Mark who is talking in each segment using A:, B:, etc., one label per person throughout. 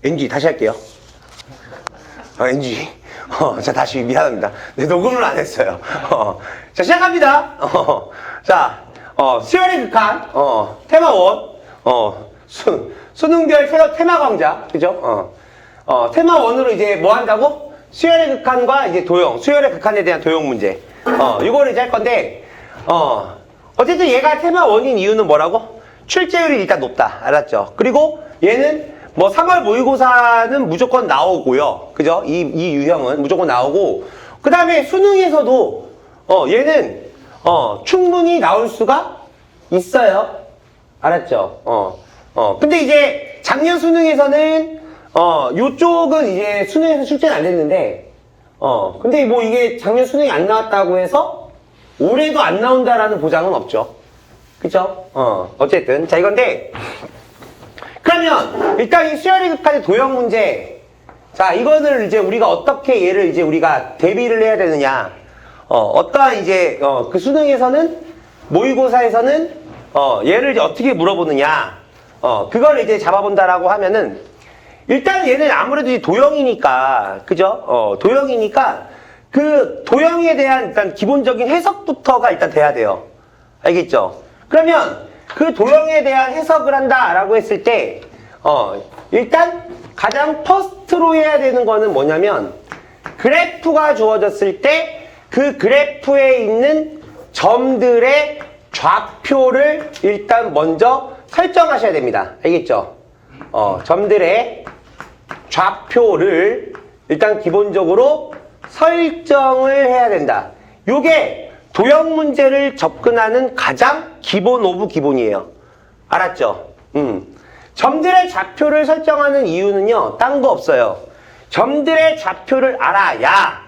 A: NG 다시 할게요. NG. 자, 다시 미안합니다. 네, 녹음을 안 했어요. 자, 시작합니다. 수열의 극한, 테마1, 수능별 테마 강좌, 그죠? 테마1으로 이제 뭐 한다고? 수열의 극한과 이제 도형, 수열의 극한에 대한 도형 문제. 이거를 이제 할 건데, 어쨌든 얘가 테마1인 이유는 뭐라고? 출제율이 일단 높다. 알았죠? 그리고 얘는 뭐 3월 모의고사는 무조건 나오고요. 그죠? 이 유형은 무조건 나오고, 그 다음에 수능에서도, 얘는, 충분히 나올 수가 있어요. 알았죠? 근데 이제 작년 수능에서는, 요쪽은 이제 수능에서 출제는 안 됐는데, 근데 뭐 이게 작년 수능이 안 나왔다고 해서 올해도 안 나온다라는 보장은 없죠. 그쵸? 어쨌든. 자, 이건데, 그러면 일단 이 수열의 극한의 도형 문제, 자, 이거를 이제 우리가 어떻게 얘를 이제 우리가 대비를 해야 되느냐, 어떠한 이제 그 수능에서는 모의고사에서는 얘를 이제 어떻게 물어보느냐, 그걸 이제 잡아본다라고 하면은 일단 얘는 아무래도 이제 도형이니까, 그죠? 도형이니까 그 도형에 대한 일단 기본적인 해석부터가 일단 돼야 돼요. 알겠죠? 그러면 그 도형에 대한 해석을 한다라고 했을 때, 일단 가장 퍼스트로 해야 되는 거는 뭐냐면, 그래프가 주어졌을 때 그 그래프에 있는 점들의 좌표를 일단 먼저 설정하셔야 됩니다. 알겠죠? 점들의 좌표를 일단 기본적으로 설정을 해야 된다. 요게 도형 문제를 접근하는 가장 기본 오브 기본이에요. 알았죠? 점들의 좌표를 설정하는 이유는요, 딴 거 없어요. 점들의 좌표를 알아야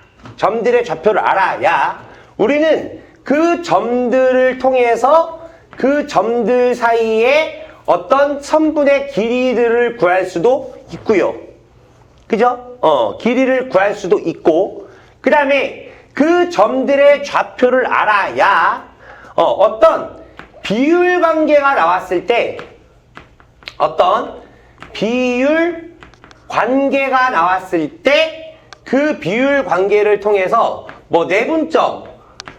A: 우리는 그 점들을 통해서 그 점들 사이에 어떤 선분의 길이들을 구할 수도 있고요. 그죠? 길이를 구할 수도 있고, 그 다음에 그 점들의 좌표를 알아야 어떤 비율 관계가 나왔을 때, 그 비율 관계를 통해서 뭐 내분점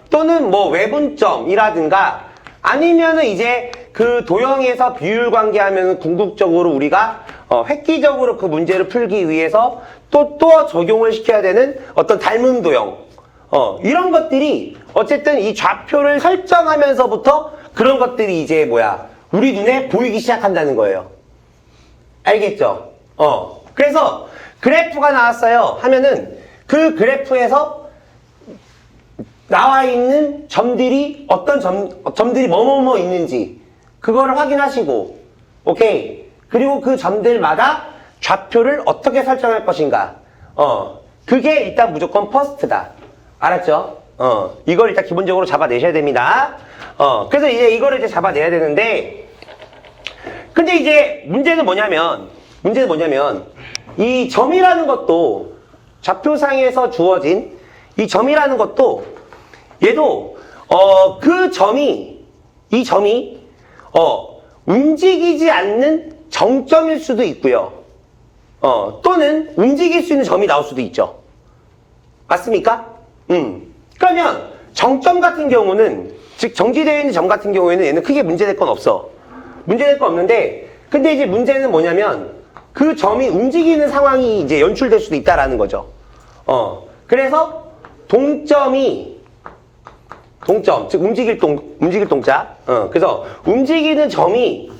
A: 또는 뭐 외분점이라든가, 아니면은 이제 그 도형에서 비율 관계 하면은 궁극적으로 우리가 획기적으로 그 문제를 풀기 위해서 또 적용을 시켜야 되는 어떤 닮음 도형, 이런 것들이 어쨌든 이 좌표를 설정하면서부터 그런 것들이 이제 우리 눈에 보이기 시작한다는 거예요. 알겠죠? 그래서 그래프가 나왔어요 하면은 그 그래프에서 나와 있는 점들이 어떤 점들이 뭐뭐뭐 있는지 그거를 확인하시고, 오케이. 그리고 그 점들마다 좌표를 어떻게 설정할 것인가. 그게 일단 무조건 퍼스트다. 알았죠? 이걸 일단 기본적으로 잡아내셔야 됩니다. 그래서 이제 이거를 이제 잡아내야 되는데, 근데 이제 문제는 뭐냐면 이 점이라는 것도, 좌표상에서 주어진 이 점이라는 것도, 얘도 이 점이 움직이지 않는 정점일 수도 있고요. 또는 움직일 수 있는 점이 나올 수도 있죠. 맞습니까? 그러면 정점 같은 경우는, 즉 정지되어 있는 점 같은 경우에는 얘는 크게 문제될 건 없어. 문제될 건 없는데, 근데 이제 문제는 뭐냐면 그 점이 움직이는 상황이 이제 연출될 수도 있다라는 거죠. 그래서 동점, 즉 움직일 동자. 그래서 움직이는 점이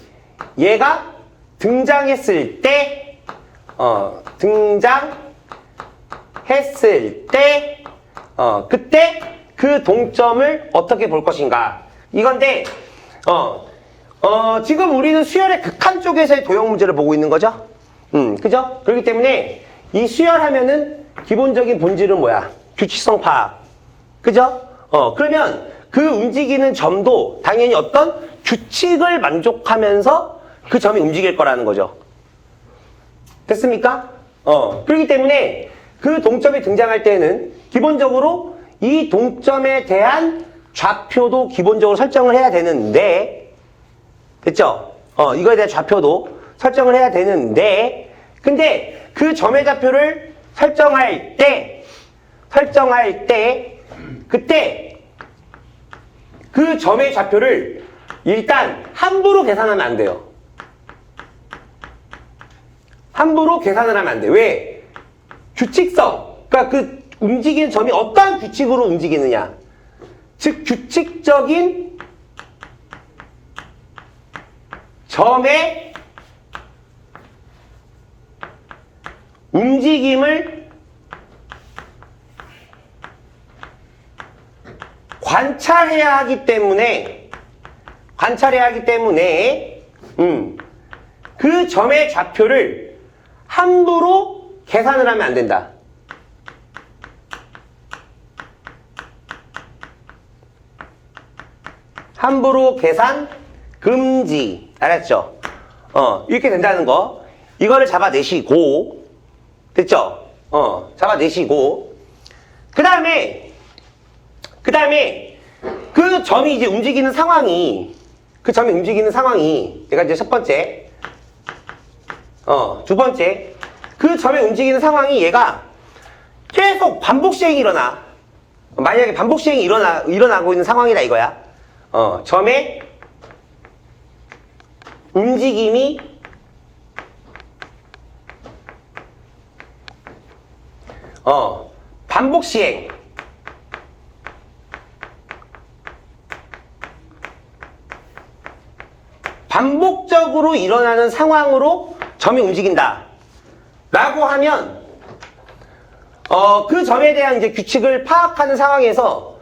A: 얘가 등장했을 때, 그때 그 동점을 어떻게 볼 것인가. 이건데, 지금 우리는 수열의 극한 쪽에서의 도형 문제를 보고 있는 거죠? 그죠? 그렇기 때문에 이 수열하면은 기본적인 본질은 뭐야? 규칙성 파악. 그죠? 그러면 그 움직이는 점도 당연히 어떤 규칙을 만족하면서 그 점이 움직일 거라는 거죠. 됐습니까? 그렇기 때문에 그 동점이 등장할 때는 기본적으로 이 동점에 대한 좌표도 기본적으로 설정을 해야 되는데, 됐죠? 이거에 대한 좌표도 설정을 해야 되는데, 근데 그 점의 좌표를 설정할 때, 그때 그 점의 좌표를 일단 함부로 계산하면 안 돼요. 함부로 계산을 하면 안 돼. 왜? 규칙성. 그러니까 그 움직이는 점이 어떠한 규칙으로 움직이느냐. 즉, 규칙적인 점의 움직임을 관찰해야 하기 때문에 그 점의 좌표를 함부로 계산을 하면 안 된다. 함부로 계산 금지. 알았죠? 이렇게 된다는 거. 이거를 잡아내시고, 됐죠? 잡아내시고. 그 다음에, 그 점이 이제 움직이는 상황이, 얘가 이제 첫 번째, 두 번째, 그 점의 움직이는 상황이 얘가 계속 반복 시행이 일어나. 만약에 반복 시행이 일어나고 있는 상황이다 이거야. 점의 움직임이 반복 시행. 반복적으로 일어나는 상황으로 점이 움직인다. 라고 하면, 그 점에 대한 이제 규칙을 파악하는 상황에서,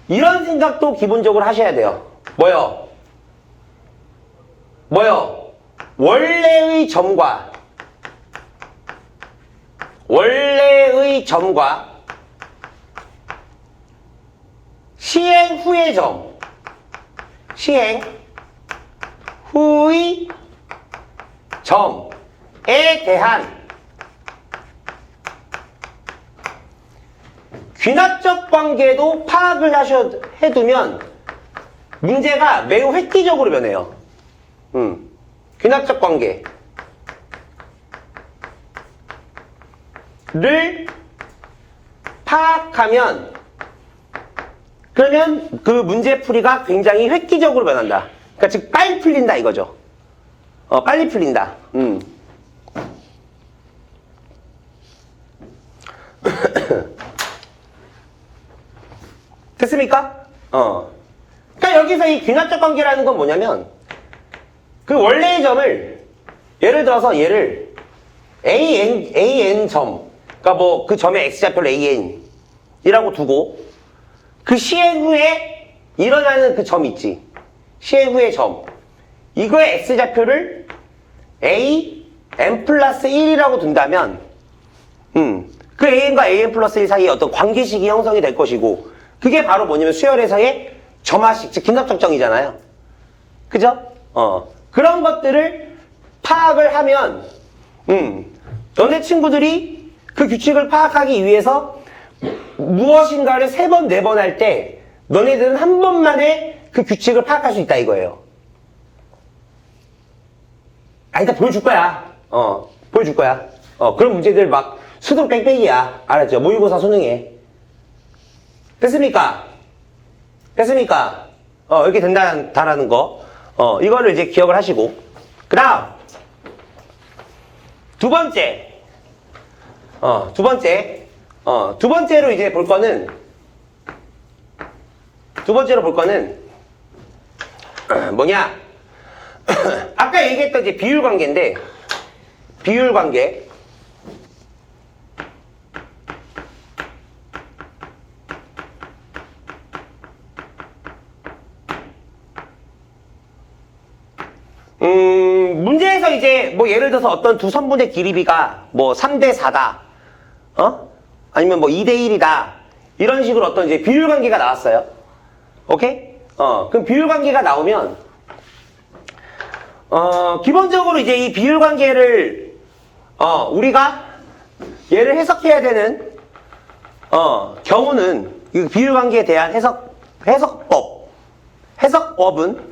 A: 이런 생각도 기본적으로 하셔야 돼요. 뭐요? 원래의 점과 시행 후의 점에 대한 귀납적 관계도 파악을 해두면 문제가 매우 획기적으로 변해요. 귀납적 관계를 파악하면 그러면 그 문제풀이가 굉장히 획기적으로 변한다. 그러니까 즉 빨리 풀린다 이거죠. 빨리 풀린다. 됐습니까? 그러니까 여기서 이 귀납적 관계라는 건 뭐냐면 그 원래의 점을 예를 들어서 얘를 AN 점, 그러니까 뭐 그 점의 x좌표를 AN이라고 두고 그 시행 후에 일어나는 그 점 있지. 시행 후의 점. 이거의 x좌표를 AN 플러스 1이라고 둔다면 그 AN과 AN 플러스 1 사이에 어떤 관계식이 형성이 될 것이고 그게 바로 뭐냐면 수열에서의 점화식, 즉 긴납적정이잖아요. 그죠? 그런 것들을 파악을 하면 너네 친구들이 그 규칙을 파악하기 위해서 무엇인가를 3번, 4번 할 때 너네들은 한 번만에 그 규칙을 파악할 수 있다 이거예요. 일단 보여줄 거야. 보여줄 거야. 그런 문제들 막 수동 뺑뺑이야. 알았죠? 모의고사 수능에. 됐습니까? 이렇게 된다라는 거. 이거를 이제 기억을 하시고. 그 다음. 두 번째로 이제 볼 거는, 뭐냐? 아까 얘기했던 이제 비율 관계인데, 비율 관계. 문제에서 이제 뭐 예를 들어서 어떤 두 선분의 길이비가 뭐 3대 4다. 아니면 뭐 2대 1이다. 이런 식으로 어떤 이제 비율 관계가 나왔어요. 오케이? 그럼 비율 관계가 나오면 기본적으로 이제 이 비율 관계를 우리가 얘를 해석해야 되는 경우는 이 비율 관계에 대한 해석법은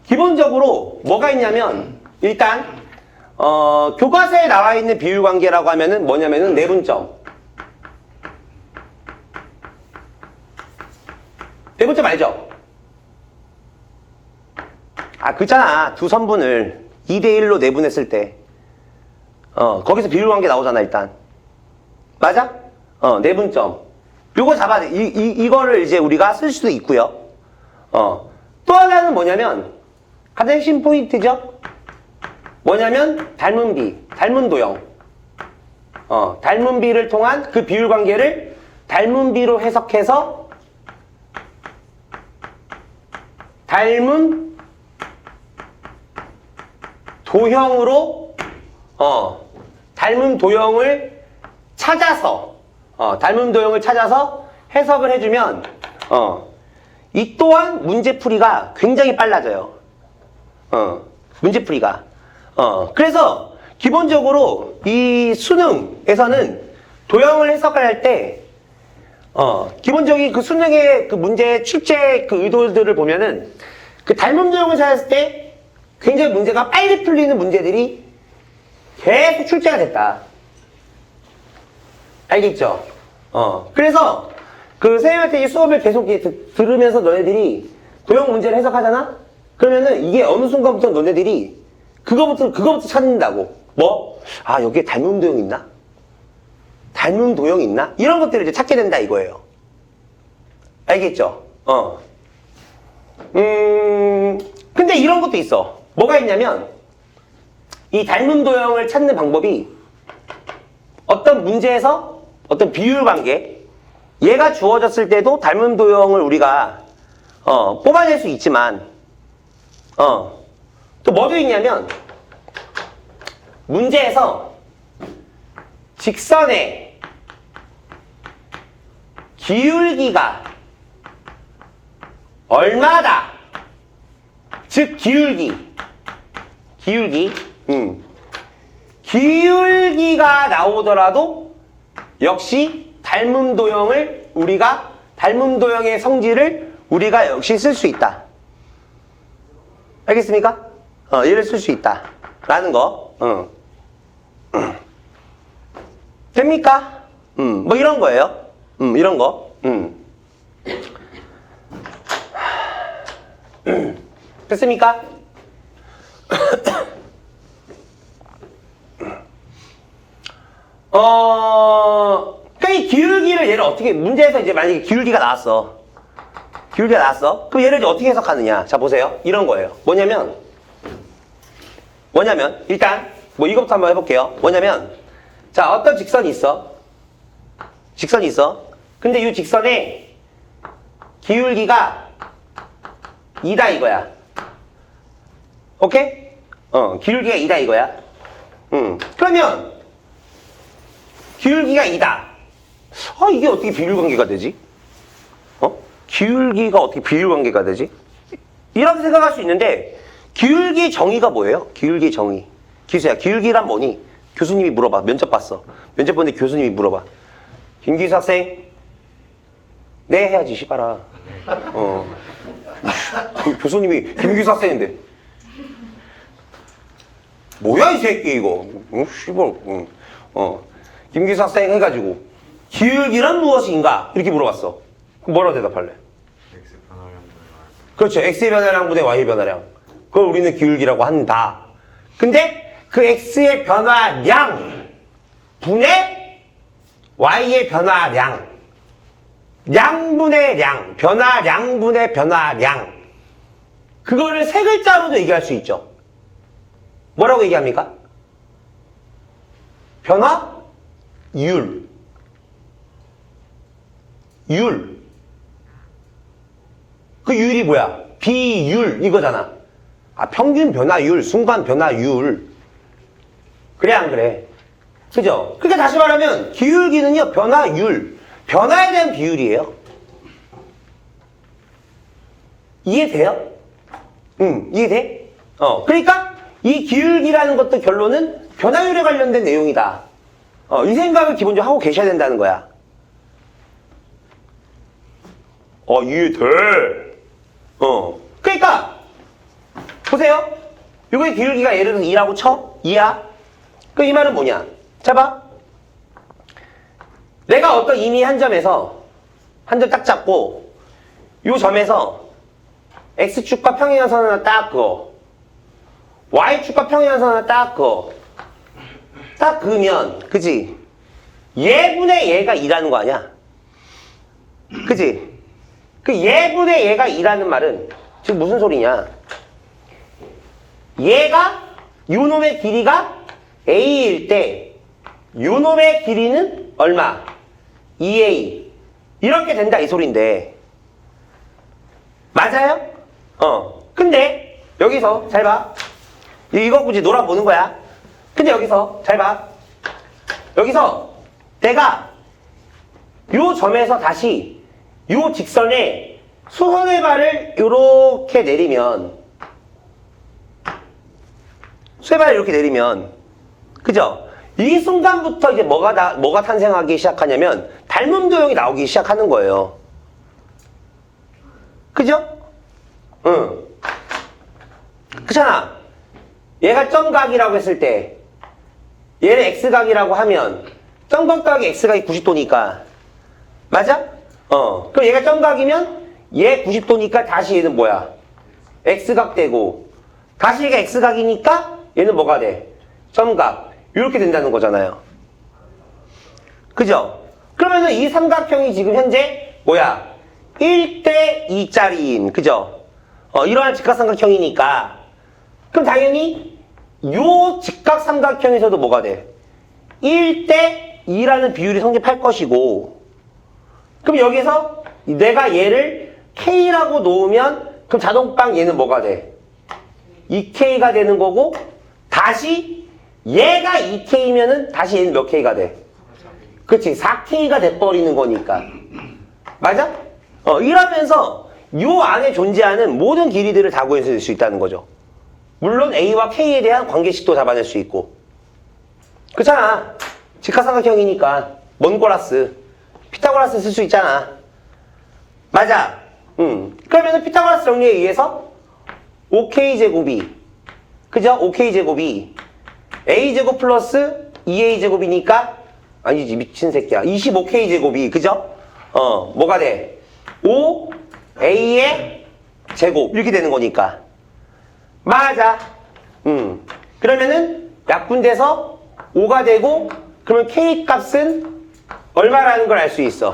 A: 기본적으로 뭐가 있냐면 일단 교과서에 나와 있는 비율 관계라고 하면은 뭐냐면은 내분점. 내분점 알죠? 아, 그잖아. 두 선분을 2대1로 내분했을 때 거기서 비율 관계 나오잖아, 일단. 맞아? 내분점. 요거 잡아야 돼. 이거를 이제 우리가 쓸 수도 있고요. 또 하나는 뭐냐면 가장 핵심 포인트죠? 뭐냐면 닮은 비, 닮은 도형. 닮은 비를 통한 그 비율 관계를 닮은 비로 해석해서 닮은 도형으로 닮은 도형을 찾아서 닮은 도형을 찾아서 해석을 해주면 이 또한 문제풀이가 굉장히 빨라져요. 문제풀이가. 그래서 기본적으로 이 수능에서는 도형을 해석할 때 기본적인 그 수능의 그 문제 출제 그 의도들을 보면은 그 닮은 도형을 찾았을 때 굉장히 문제가 빨리 풀리는 문제들이 계속 출제가 됐다. 알겠죠? 그래서 그 선생님한테 이 수업을 계속 들으면서 너네들이 도형 문제를 해석하잖아? 그러면은 이게 어느 순간부터 너네들이 그거부터 찾는다고. 뭐? 아, 여기에 닮은 도형 있나? 닮은 도형 있나? 이런 것들을 이제 찾게 된다 이거예요. 알겠죠? 근데 이런 것도 있어. 뭐가 있냐면 이 닮은 도형을 찾는 방법이 어떤 문제에서 어떤 비율 관계 얘가 주어졌을 때도 닮은 도형을 우리가 뽑아낼 수 있지만 또 뭐도 있냐면 문제에서 직선의 기울기가 얼마다 즉 기울기가 나오더라도 역시 닮은 도형을 우리가 닮은 도형의 성질을 우리가 역시 쓸 수 있다. 알겠습니까? 얘를 쓸 수 있다 라는 거. 됩니까? 뭐 이런 거예요. 이런 거. 됐습니까? 그러니까 이 기울기를 얘를 어떻게, 문제에서 이제 만약에 기울기가 나왔어. 그럼 얘를 이제 어떻게 해석하느냐. 자, 보세요. 이런 거예요. 뭐냐면, 일단, 뭐 이것부터 한번 해볼게요. 뭐냐면, 자, 어떤 직선이 있어. 근데 이 직선의 기울기가 2다 이거야. 오케이? 기울기가 2다 이거야. 그러면 기울기가 2다. 이게 어떻게 비율 관계가 되지? 기울기가 어떻게 비율 관계가 되지? 이렇게 생각할 수 있는데 기울기 정의가 뭐예요? 기울기 정의. 기수야, 기울기란 뭐니? 교수님이 물어봐. 면접 봤어. 면접 보는데 교수님이 물어봐. 김기수 학생? 네 해야지, 씨발아. 교수님이 김기수 학생인데 뭐야 이 새끼 이거. 씨발. 김기수 학생 해가지고 기울기란 무엇인가? 이렇게 물어봤어. 그럼 뭐라고 대답할래?
B: X 변화량분의
A: 그렇죠. X의 변화량분의 Y의 변화량. 그걸 우리는 기울기라고 한다. 근데 그 X의 변화량 분의 Y의 변화량, 양분의 량, 변화량분의 변화량, 그거를 세 글자로도 얘기할 수 있죠. 뭐라고 얘기합니까? 변화율. 그 율이 뭐야? 비율 이거잖아. 평균 변화율, 순간 변화율. 그래 안 그래? 그죠? 그러니까 다시 말하면 기울기는요, 변화율, 변화에 대한 비율이에요. 이해돼요? 이해돼? 그러니까 이 기울기라는 것도 결론은 변화율에 관련된 내용이다. 이 생각을 기본적으로 하고 계셔야 된다는 거야. 이해돼. 그러니까 보세요. 이거의 기울기가 예를 들어서 2라고 쳐. 2야. 그 이 말은 뭐냐? 자 봐. 내가 어떤 이미 한 점에서 한 점 딱 잡고 요 점에서 X축과 평행연선 하나 딱 그어. Y축과 평행연선 하나 딱 그어. 딱 그으면 그지? 얘분의 얘가 2라는 거 아니야? 그지? 그 얘분의 얘가 2라는 말은 지금 무슨 소리냐? 얘가 요놈의 길이가 A일 때 요놈의 길이는 얼마? 2A 이렇게 된다 이 소린데 맞아요? 근데 여기서 잘 봐. 이거 굳이 놀아보는 거야. 근데 여기서 잘 봐. 여기서 내가 요 점에서 다시 요 직선에 수선의 발을 이렇게 내리면 수선의 발을 이렇게 내리면 그죠? 이 순간부터 이제 뭐가 탄생하기 시작하냐면 닮은 도형이 나오기 시작하는 거예요. 그죠? 응. 그렇잖아. 얘가 점각이라고 했을 때 얘를 x각이라고 하면 점각 더하기 x각이 90도니까 맞아? 그럼 얘가 점각이면 얘 90도니까 다시 얘는 뭐야? x각 되고 다시 얘가 x각이니까 얘는 뭐가 돼? 점각 이렇게 된다는 거잖아요. 그죠? 그러면은 이 삼각형이 지금 현재 뭐야? 1대 2짜리인 그죠? 이러한 직각삼각형이니까 그럼 당연히 요 직각삼각형에서도 뭐가 돼? 1대 2라는 비율이 성립할 것이고 그럼 여기서 내가 얘를 K라고 놓으면 그럼 자동빵 얘는 뭐가 돼? 2K가 되는 거고 다시 얘가 2K면은 다시 얘는 몇 K가 돼? 그렇지 4K가 돼버리는 거니까 맞아? 이러면서 요 안에 존재하는 모든 길이들을 다 구해낼 수 있다는 거죠. 물론 A와 K에 대한 관계식도 잡아낼 수 있고 그렇잖아. 직각삼각형이니까 먼고라스 피타고라스 쓸 수 있잖아. 맞아. 그러면은 피타고라스 정리에 의해서 5K제곱이 그죠? 5K제곱이 A제곱 플러스 2A제곱이니까 아니지 미친 새끼야 25K제곱이 그죠? 뭐가 돼? 5A의 제곱 이렇게 되는 거니까 맞아. 그러면은 약분돼서 5가 되고 그러면 K 값은 얼마라는 걸 알 수 있어.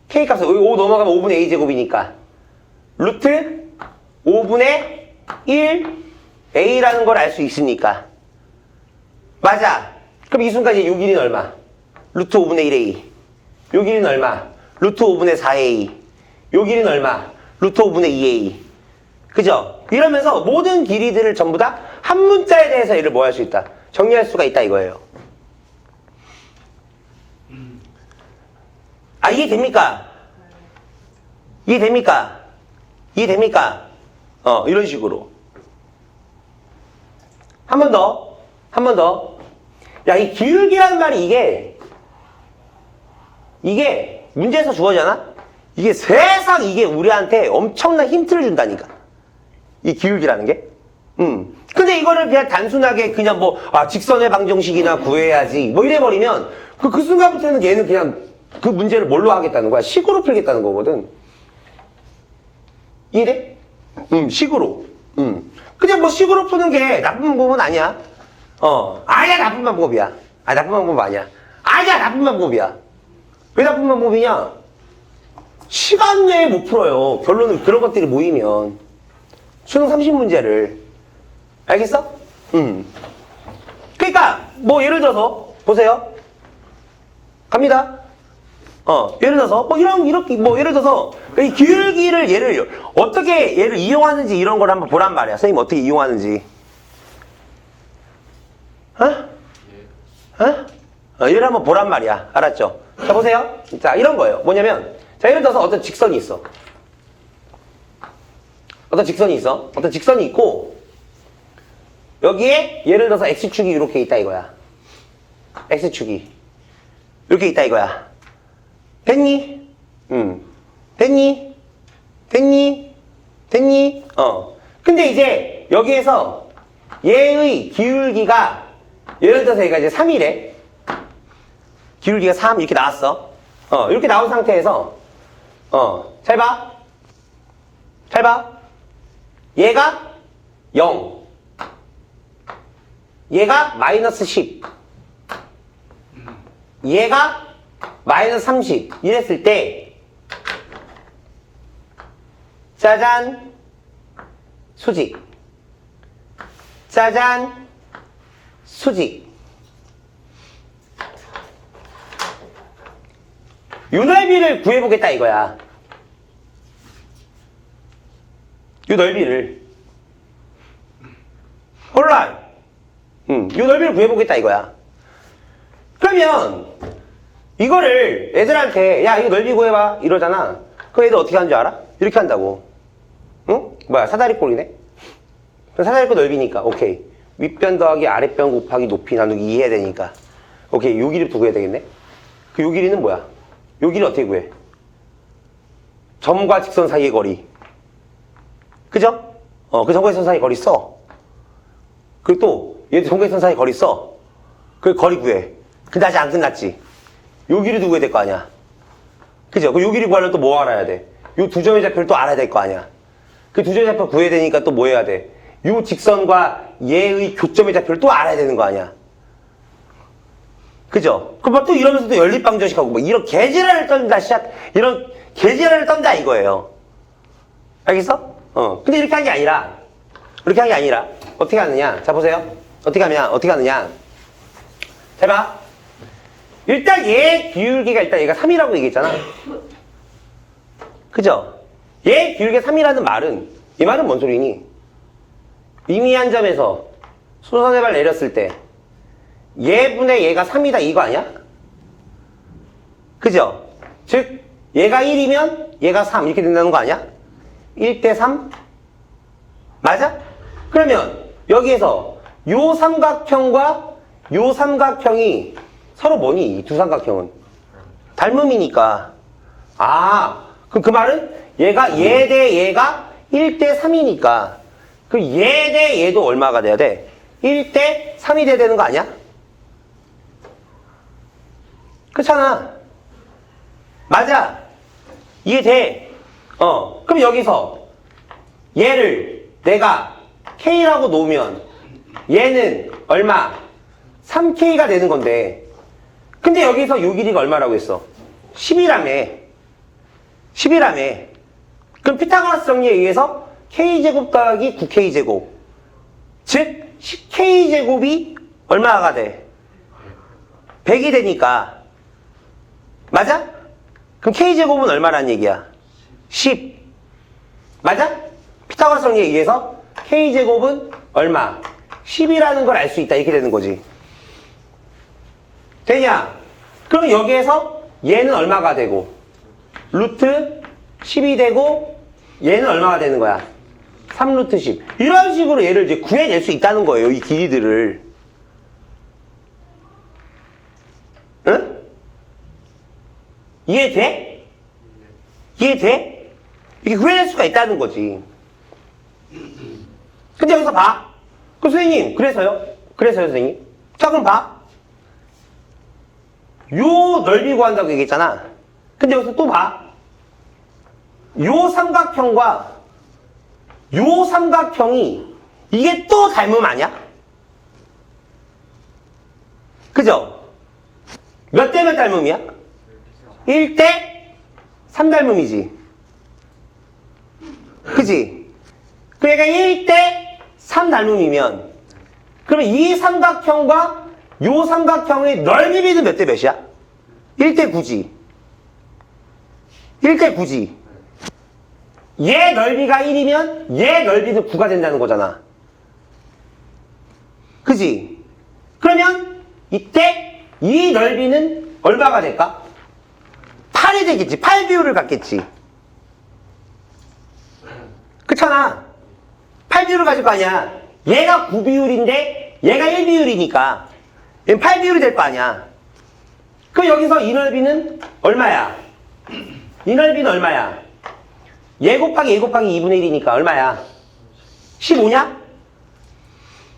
A: K 값은 5 넘어가면 5분의 A제곱이니까 루트 5분의 1 A라는 걸 알 수 있으니까 맞아. 그럼 이 순간 이제 요 길이는 얼마? 루트 5분의 1A 요 길이는 얼마? 루트 5분의 4A 요 길이는 얼마? 루트 5분의 2A 그죠? 이러면서 모든 길이들을 전부 다 한 문자에 대해서 얘를 뭐 할 수 있다? 정리할 수가 있다 이거예요. 이해됩니까? 이해됩니까? 이해됩니까? 이런 식으로. 한 번 더. 야, 이 기울기라는 말이 이게 문제에서 주어지잖아? 이게 세상 이게 우리한테 엄청난 힌트를 준다니까. 이 기울기라는 게. 근데 이거를 그냥 단순하게 그냥 직선의 방정식이나 구해야지 뭐 이래버리면 그 순간부터는 얘는 그냥 그 문제를 뭘로 하겠다는 거야? 식으로 풀겠다는 거거든. 이해돼? 식으로. 그냥 식으로 푸는 게 나쁜 방법은 아니야. 아니야, 나쁜 방법이야. 나쁜 방법 아니야. 아니야, 나쁜 방법이야. 왜 나쁜 방법이냐? 시간 내에 못 풀어요. 결론은 그런 것들이 모이면. 수능 30문제를. 알겠어? 그러니까, 예를 들어서, 보세요. 갑니다. 예를 들어서, 예를 들어서, 이 기울기를 어떻게 얘를 이용하는지 이런 걸 한번 보란 말이야. 선생님 어떻게 이용하는지. 얘를 한번 보란 말이야. 알았죠? 자, 보세요. 자, 이런 거예요. 뭐냐면, 자, 예를 들어서 어떤 직선이 있어. 어떤 직선이 있고, 여기에 예를 들어서 X축이 이렇게 있다 이거야. X축이. 이렇게 있다 이거야. 됐니? 됐니? 근데 이제 여기에서 얘의 기울기가 예를 들어서 얘가 이제 3이래. 기울기가 3 이렇게 나왔어. 이렇게 나온 상태에서 잘 봐. 잘 봐. 얘가 0. 얘가 마이너스 10. 얘가 마이너스 30. 이랬을 때 짜잔 수직. 짜잔 수직. 요 넓이를 구해보겠다 이거야. 요 넓이를. alright. 요 넓이를 구해보겠다 이거야. 그러면 이거를 애들한테 야 이거 넓이 구해봐 이러잖아. 그럼 애들 어떻게 하는 줄 알아? 이렇게 한다고. 응? 뭐야 사다리꼴이네? 사다리꼴 넓이니까 오케이. 윗변 더하기 아랫변 곱하기 높이 나누기 2 해야 되니까 오케이 요 길이부터 구해야 되겠네. 그 요 길이는 뭐야? 요 길이 어떻게 구해? 점과 직선 사이의 거리. 그죠? 그 점과 직선 사이 거리 써. 그리고 또 얘도 점과 직선 사이 거리 써. 그 거리 구해. 근데 아직 안 끝났지. 요 길이도 구해야 될 거 아니야. 그죠? 그 요 길이 구하려면 또 뭐 알아야 돼? 요 두 점의 좌표를 또 알아야 될 거 아니야. 그 두 점의 좌표 구해야 되니까 또 뭐 해야 돼? 요 직선과 얘의 교점의 좌표를 또 알아야 되는 거 아니야. 그죠? 그럼 또 이러면서 또 연립방정식하고 뭐 이런 개지랄을 떤다, 이런 개지랄을 떤다 이거예요. 알겠어? 근데 이렇게 한 게 아니라, 어떻게 하느냐? 자, 보세요. 어떻게 하느냐? 잘 봐. 일단 얘 기울기가 일단 얘가 3이라고 얘기했잖아. 그죠? 얘 기울기가 3이라는 말은, 이 말은 뭔 소리니? 미미한 점에서 수선의 발 내렸을 때, 얘분의 얘가 3이다 이거 아니야? 그죠? 즉 얘가 1이면 얘가 3 이렇게 된다는 거 아니야? 1대 3? 맞아? 그러면 여기에서 요 삼각형과 요 삼각형이 서로 뭐니? 이 두 삼각형은 닮음이니까. 그럼 그 말은 얘가 얘 대 얘가 1대 3이니까 그 얘 대 얘도 얼마가 돼야 돼? 1대 3이 돼야 되는 거 아니야? 그렇잖아. 맞아. 이해돼. 그럼 여기서 얘를 내가 K라고 놓으면 얘는 얼마? 3K가 되는 건데 근데 여기서 요 길이가 얼마라고 했어? 10이라며. 그럼 피타고라스 정리에 의해서 K제곱 더하기 9K제곱 즉 10K제곱이 얼마가 돼? 100이 되니까 맞아? 그럼 K제곱은 얼마라는 얘기야? 10 맞아? 피타고라스 정리에 의해서 K제곱은 얼마? 10이라는 걸 알 수 있다 이렇게 되는 거지. 되냐? 그럼 여기에서 얘는 얼마가 되고 루트 10이 되고 얘는 얼마가 되는 거야? 3루트 10 이런 식으로 얘를 이제 구해낼 수 있다는 거예요. 이 길이들을. 응? 이해돼? 이해돼? 이렇게 구해낼 수가 있다는 거지. 근데 여기서 봐. 그럼 선생님, 그래서요, 선생님. 자, 그럼 봐. 요 넓이 구한다고 얘기했잖아. 근데 여기서 또 봐. 요 삼각형과 요 삼각형이 이게 또 닮음 아니야? 그죠? 몇 대 몇 닮음이야? 1대 3 닮음이지. 그지? 그러니까 1대 3 닮음이면 그러면 이 삼각형과 요 삼각형의 넓이비는 몇 대 몇이야? 1대 9지. 1대 9지. 얘 넓이가 1이면 얘 넓이도 9가 된다는 거잖아. 그지? 그러면 이때 이 넓이는 얼마가 될까? 8이 되겠지. 8 비율을 갖겠지. 그렇잖아. 8 비율을 가질 거 아니야. 얘가 9 비율인데 얘가 1 비율이니까 얘는 8 비율이 될 거 아니야. 그럼 여기서 이 넓이는 얼마야? 이 넓이는 얼마야? 얘 곱하기 2분의 1이니까 얼마야? 15냐?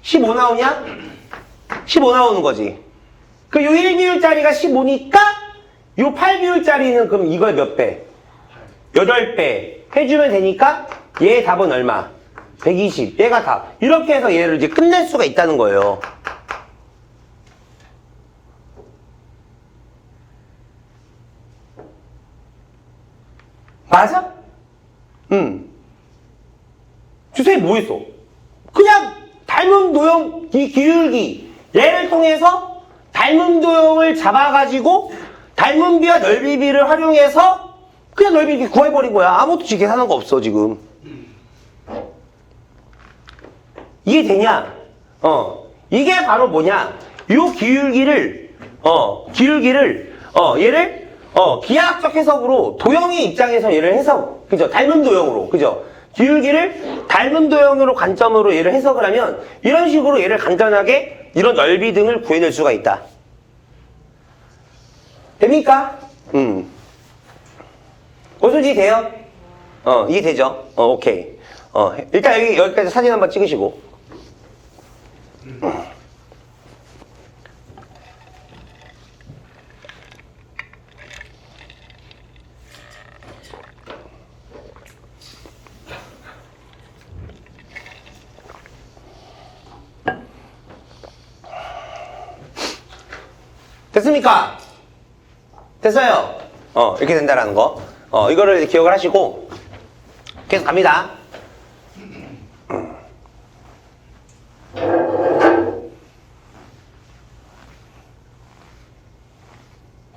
A: 15 나오냐? 15 나오는 거지. 그 요 1비율짜리가 15니까 요 8비율짜리는 그럼 이걸 몇 배? 8배 해주면 되니까 얘의 답은 얼마? 120. 얘가 답. 이렇게 해서 얘를 이제 끝낼 수가 있다는 거예요. 맞아? 주사위 뭐 했어? 그냥 닮은 도형 이 기울기 얘를 통해서 닮은 도형을 잡아가지고 닮은 비와 넓이 비를 활용해서 그냥 넓이 이렇게 구해버린 거야. 아무것도 지금 계산한 거 없어 지금. 이해되냐? 이게 바로 뭐냐? 요 기울기를 얘를 기하학적 해석으로 도형의 입장에서 얘를 해석, 그죠? 닮은 도형으로, 그죠? 기울기를 닮은 도형으로 관점으로 얘를 해석을 하면 이런 식으로 얘를 간단하게 이런 넓이 등을 구해낼 수가 있다. 됩니까? 어쩐지 돼요? 이해되죠? 오케이. 일단 여기까지 사진 한번 찍으시고. 됐습니까? 됐어요. 이렇게 된다라는 거. 이거를 기억을 하시고 계속 갑니다.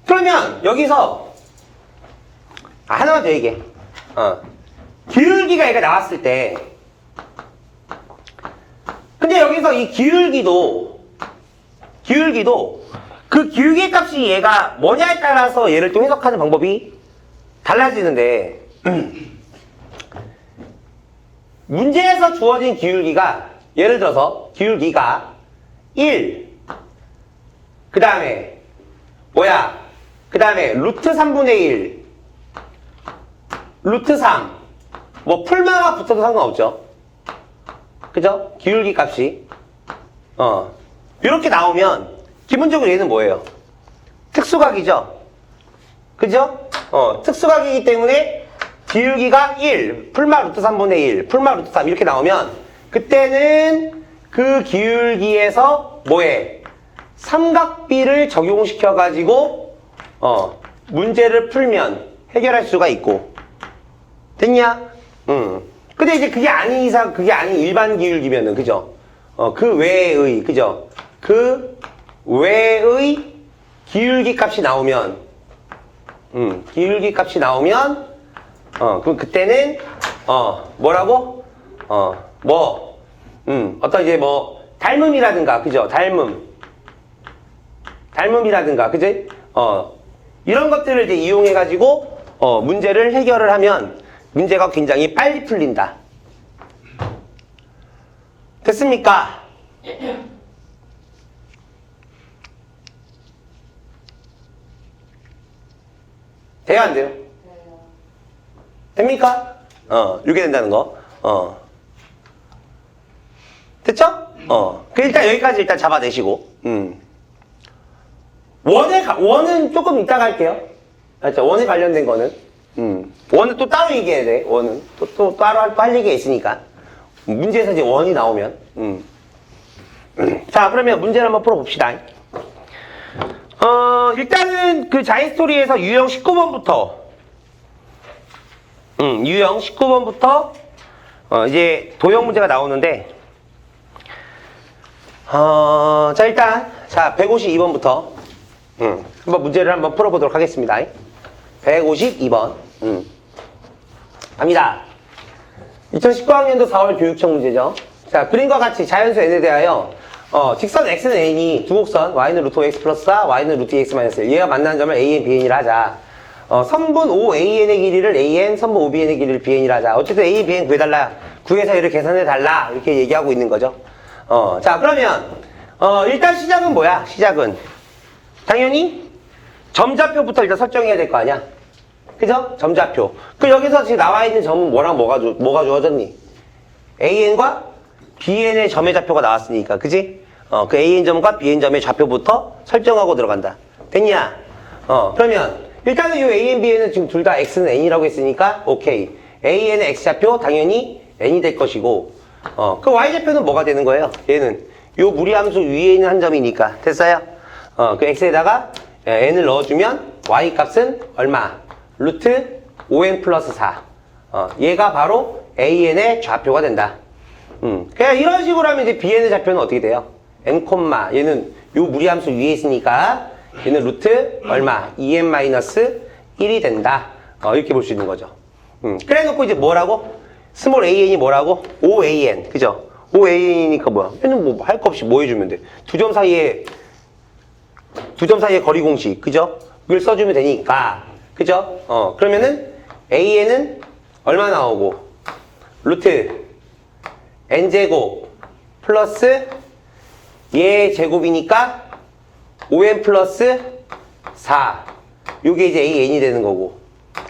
A: 그러면 여기서 하나만 더 얘기해. 기울기가 얘가 나왔을 때 근데 여기서 이 기울기도 그 기울기 값이 얘가 뭐냐에 따라서 얘를 또 해석하는 방법이 달라지는데 문제에서 주어진 기울기가 예를 들어서 기울기가 1 그 다음에 뭐야? 그 다음에 루트 3분의 1 루트 3 뭐 풀마가 붙어도 상관없죠. 그죠? 기울기 값이 이렇게 나오면 기본적으로 얘는 뭐예요? 특수각이죠? 그죠? 특수각이기 때문에 기울기가 1, 풀마 루트 3분의 1, 풀마 루트 3 이렇게 나오면 그때는 그 기울기에서 뭐해? 삼각비를 적용시켜가지고 문제를 풀면 해결할 수가 있고 됐냐? 근데 이제 그게 아닌 이상 그게 아닌 일반 기울기면은 그죠? 그 외의 그죠? 그 외의 기울기 값이 나오면 기울기 값이 나오면 그럼 그때는 뭐라고? 어떤 이제 뭐 닮음이라든가 그죠? 닮음이라든가 그지? 이런 것들을 이제 이용해 가지고 문제를 해결을 하면 문제가 굉장히 빨리 풀린다. 됐습니까? 돼요, 안 돼요? 됩니까? 이렇게 된다는 거. 됐죠? 그 일단 여기까지 일단 잡아내시고. 원은 조금 이따가 할게요. 알죠? 원에 관련된 거는. 원은 또 따로 얘기해야 돼. 원은. 또 따로 할 얘기가 있으니까. 문제에서 이제 원이 나오면. 자, 그러면 문제를 한번 풀어봅시다. 일단은 그 자이스토리에서 유형 19번부터 유형 19번부터 이제 도형 문제가 나오는데 자 일단 자 152번부터 한번 문제를 한번 풀어보도록 하겠습니다. 152번 갑니다. 2019학년도 4월 교육청 문제죠. 자 그림과 같이 자연수 n에 대하여 직선 x는 n이 두 곡선 y는 루트 x 플러스 4 y는 루트 x 마이너스 1 얘가 만나는 점을 an, bn이라 하자. 선분 OAN의 길이를 AN, 선분 OBN의 길이를 BN이라 하자. 어쨌든 A, BN 구해달라. 구해서 얘를 계산해달라. 이렇게 얘기하고 있는 거죠. 자, 그러면, 일단 시작은 뭐야? 시작은. 당연히, 점좌표부터 일단 설정해야 될 거 아니야? 그죠? 점좌표. 그 여기서 지금 나와 있는 점은 뭐랑 뭐가 주어졌니? AN과 BN의 점의 좌표가 나왔으니까, 그지? 그 AN점과 BN점의 좌표부터 설정하고 들어간다. 됐냐? 그러면, 일단은 이 AN, BN은 지금 둘 다 X는 N이라고 했으니까, 오케이. AN의 X좌표 당연히 N이 될 것이고, 그 Y좌표는 뭐가 되는 거예요? 얘는 요 무리함수 위에 있는 한 점이니까. 됐어요? 그 X에다가 N을 넣어주면 Y 값은 얼마? 루트 5N 플러스 4. 얘가 바로 AN의 좌표가 된다. 그냥 이런 식으로 하면 이제 BN의 좌표는 어떻게 돼요? N, 얘는 요 무리함수 위에 있으니까 얘는 루트 얼마? 2N-1이 된다. 이렇게 볼 수 있는 거죠. 그래 놓고 이제 뭐라고? 스몰 AN이 뭐라고? OAN. 그죠? OAN이니까 뭐야? 얘는 뭐 할 거 없이 뭐 해주면 돼? 두 점 사이에 거리 공식. 그죠? 이걸 써주면 되니까. 그죠? 그러면은 AN은 얼마 나오고? 루트 N제곱 플러스 얘 제곱이니까 5N 플러스 4. 요게 이제 AN이 되는 거고.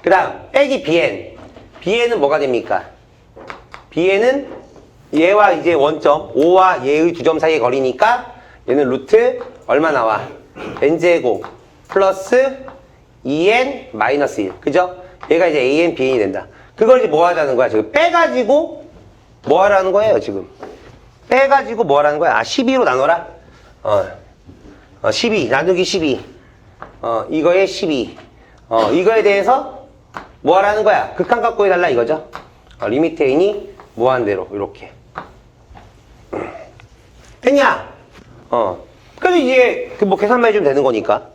A: 그 다음, 빼기 BN. BN은 뭐가 됩니까? BN은 얘와 이제 원점, 5와 얘의 두 점 사이의 거리니까 얘는 루트 얼마 나와? N제곱 플러스 2N 마이너스 1. 그죠? 얘가 이제 AN, BN이 된다. 그걸 이제 뭐 하자는 거야? 지금 빼가지고 뭐 하라는 거예요, 지금? 빼가지고 뭐 하라는 거야? 12로 나눠라? 12. 나누기 12. 이거에 12. 이거에 대해서 뭐 하라는 거야? 극한 갖고 해달라 이거죠? 리미트 N이 무한대로, 이렇게. 됐냐? 그래서 이제, 뭐 계산만 해주면 되는 거니까.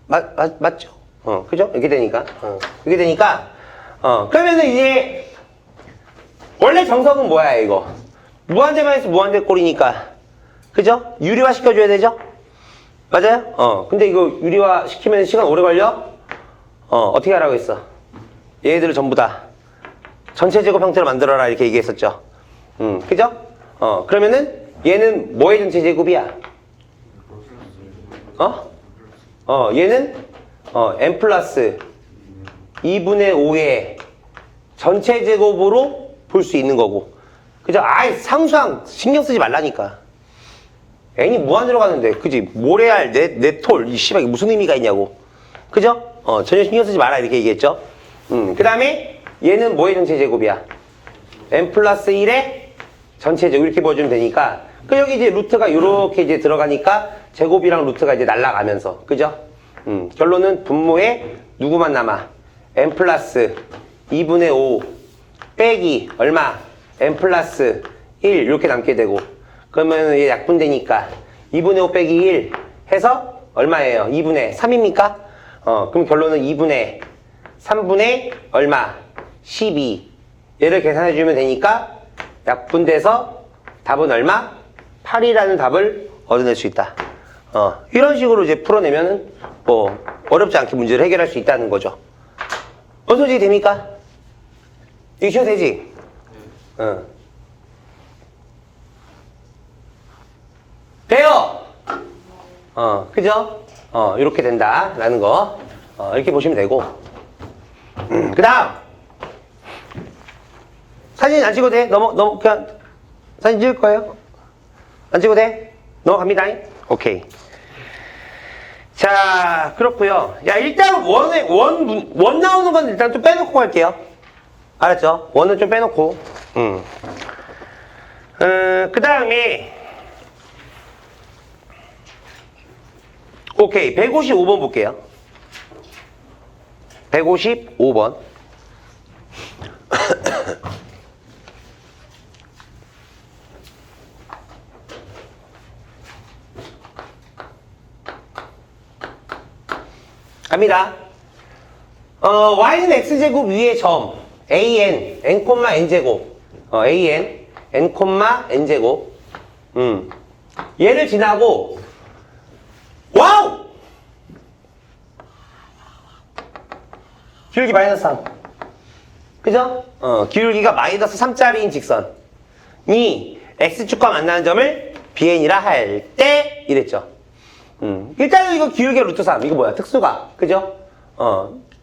A: 맞죠? 그죠? 이렇게 되니까. 이렇게 되니까, 그러면은 이제, 원래 정석은 뭐야, 이거? 무한대만 해서 무한대 꼴이니까. 그죠? 유리화 시켜줘야 되죠? 맞아요? 근데 이거 유리화 시키면 시간 오래 걸려? 어떻게 하라고 했어? 얘들을 전부 다 전체 제곱 형태로 만들어라 이렇게 얘기했었죠. 그죠? 그러면은 얘는 뭐의 전체 제곱이야? 얘는 n 플러스 2분의 5의 전체 제곱으로 볼 수 있는 거고. 그죠? 아이 상수항 신경 쓰지 말라니까. n이 무한대로 가는데, 그지? 모래알, 내 톨, 이 씨발, 이게 무슨 의미가 있냐고. 그죠? 전혀 신경 쓰지 마라, 이렇게 얘기했죠? 그 다음에, 얘는 뭐의 전체 제곱이야? n 플러스 1의 전체 제곱, 이렇게 보여주면 되니까. 그, 여기 이제 루트가 요렇게 이제 들어가니까, 제곱이랑 루트가 이제 날아가면서. 그죠? 결론은 분모에 누구만 남아? n 플러스 2분의 5 빼기, 얼마? n 플러스 1, 이렇게 남게 되고. 그러면 얘 약분되니까 2분의 5 빼기 1 해서 얼마예요? 2분의 3입니까? 그럼 결론은 2분의 3분의 얼마? 12. 얘를 계산해주면 되니까 약분돼서 답은 얼마? 8이라는 답을 얻어낼 수 있다. 이런 식으로 이제 풀어내면은 뭐 어렵지 않게 문제를 해결할 수 있다는 거죠. 어느 소리 됩니까? 이거 되지? 돼요! 그죠? 이렇게 된다라는 거. 이렇게 보시면 되고. 그 다음! 사진 안 찍어도 돼? 그냥, 사진 찍을 거예요? 안 찍어도 돼? 넘어갑니다. 오케이. 자, 그렇고요. 야, 일단 원 나오는 건 일단 좀 빼놓고 갈게요. 알았죠? 원은 좀 빼놓고. 그 다음에, 오케이. 155번 볼게요. 155번. 갑니다. y는 x제곱 위의 점 an, n,n제곱 an, n,n제곱 얘를 지나고 와우! 기울기 마이너스 3. 그죠? 기울기가 마이너스 3짜리인 직선이 x축과 만나는 점을 BN이라 할 때 이랬죠. 일단은 이거 기울기가 루트 3. 이거 뭐야? 특수가. 그죠?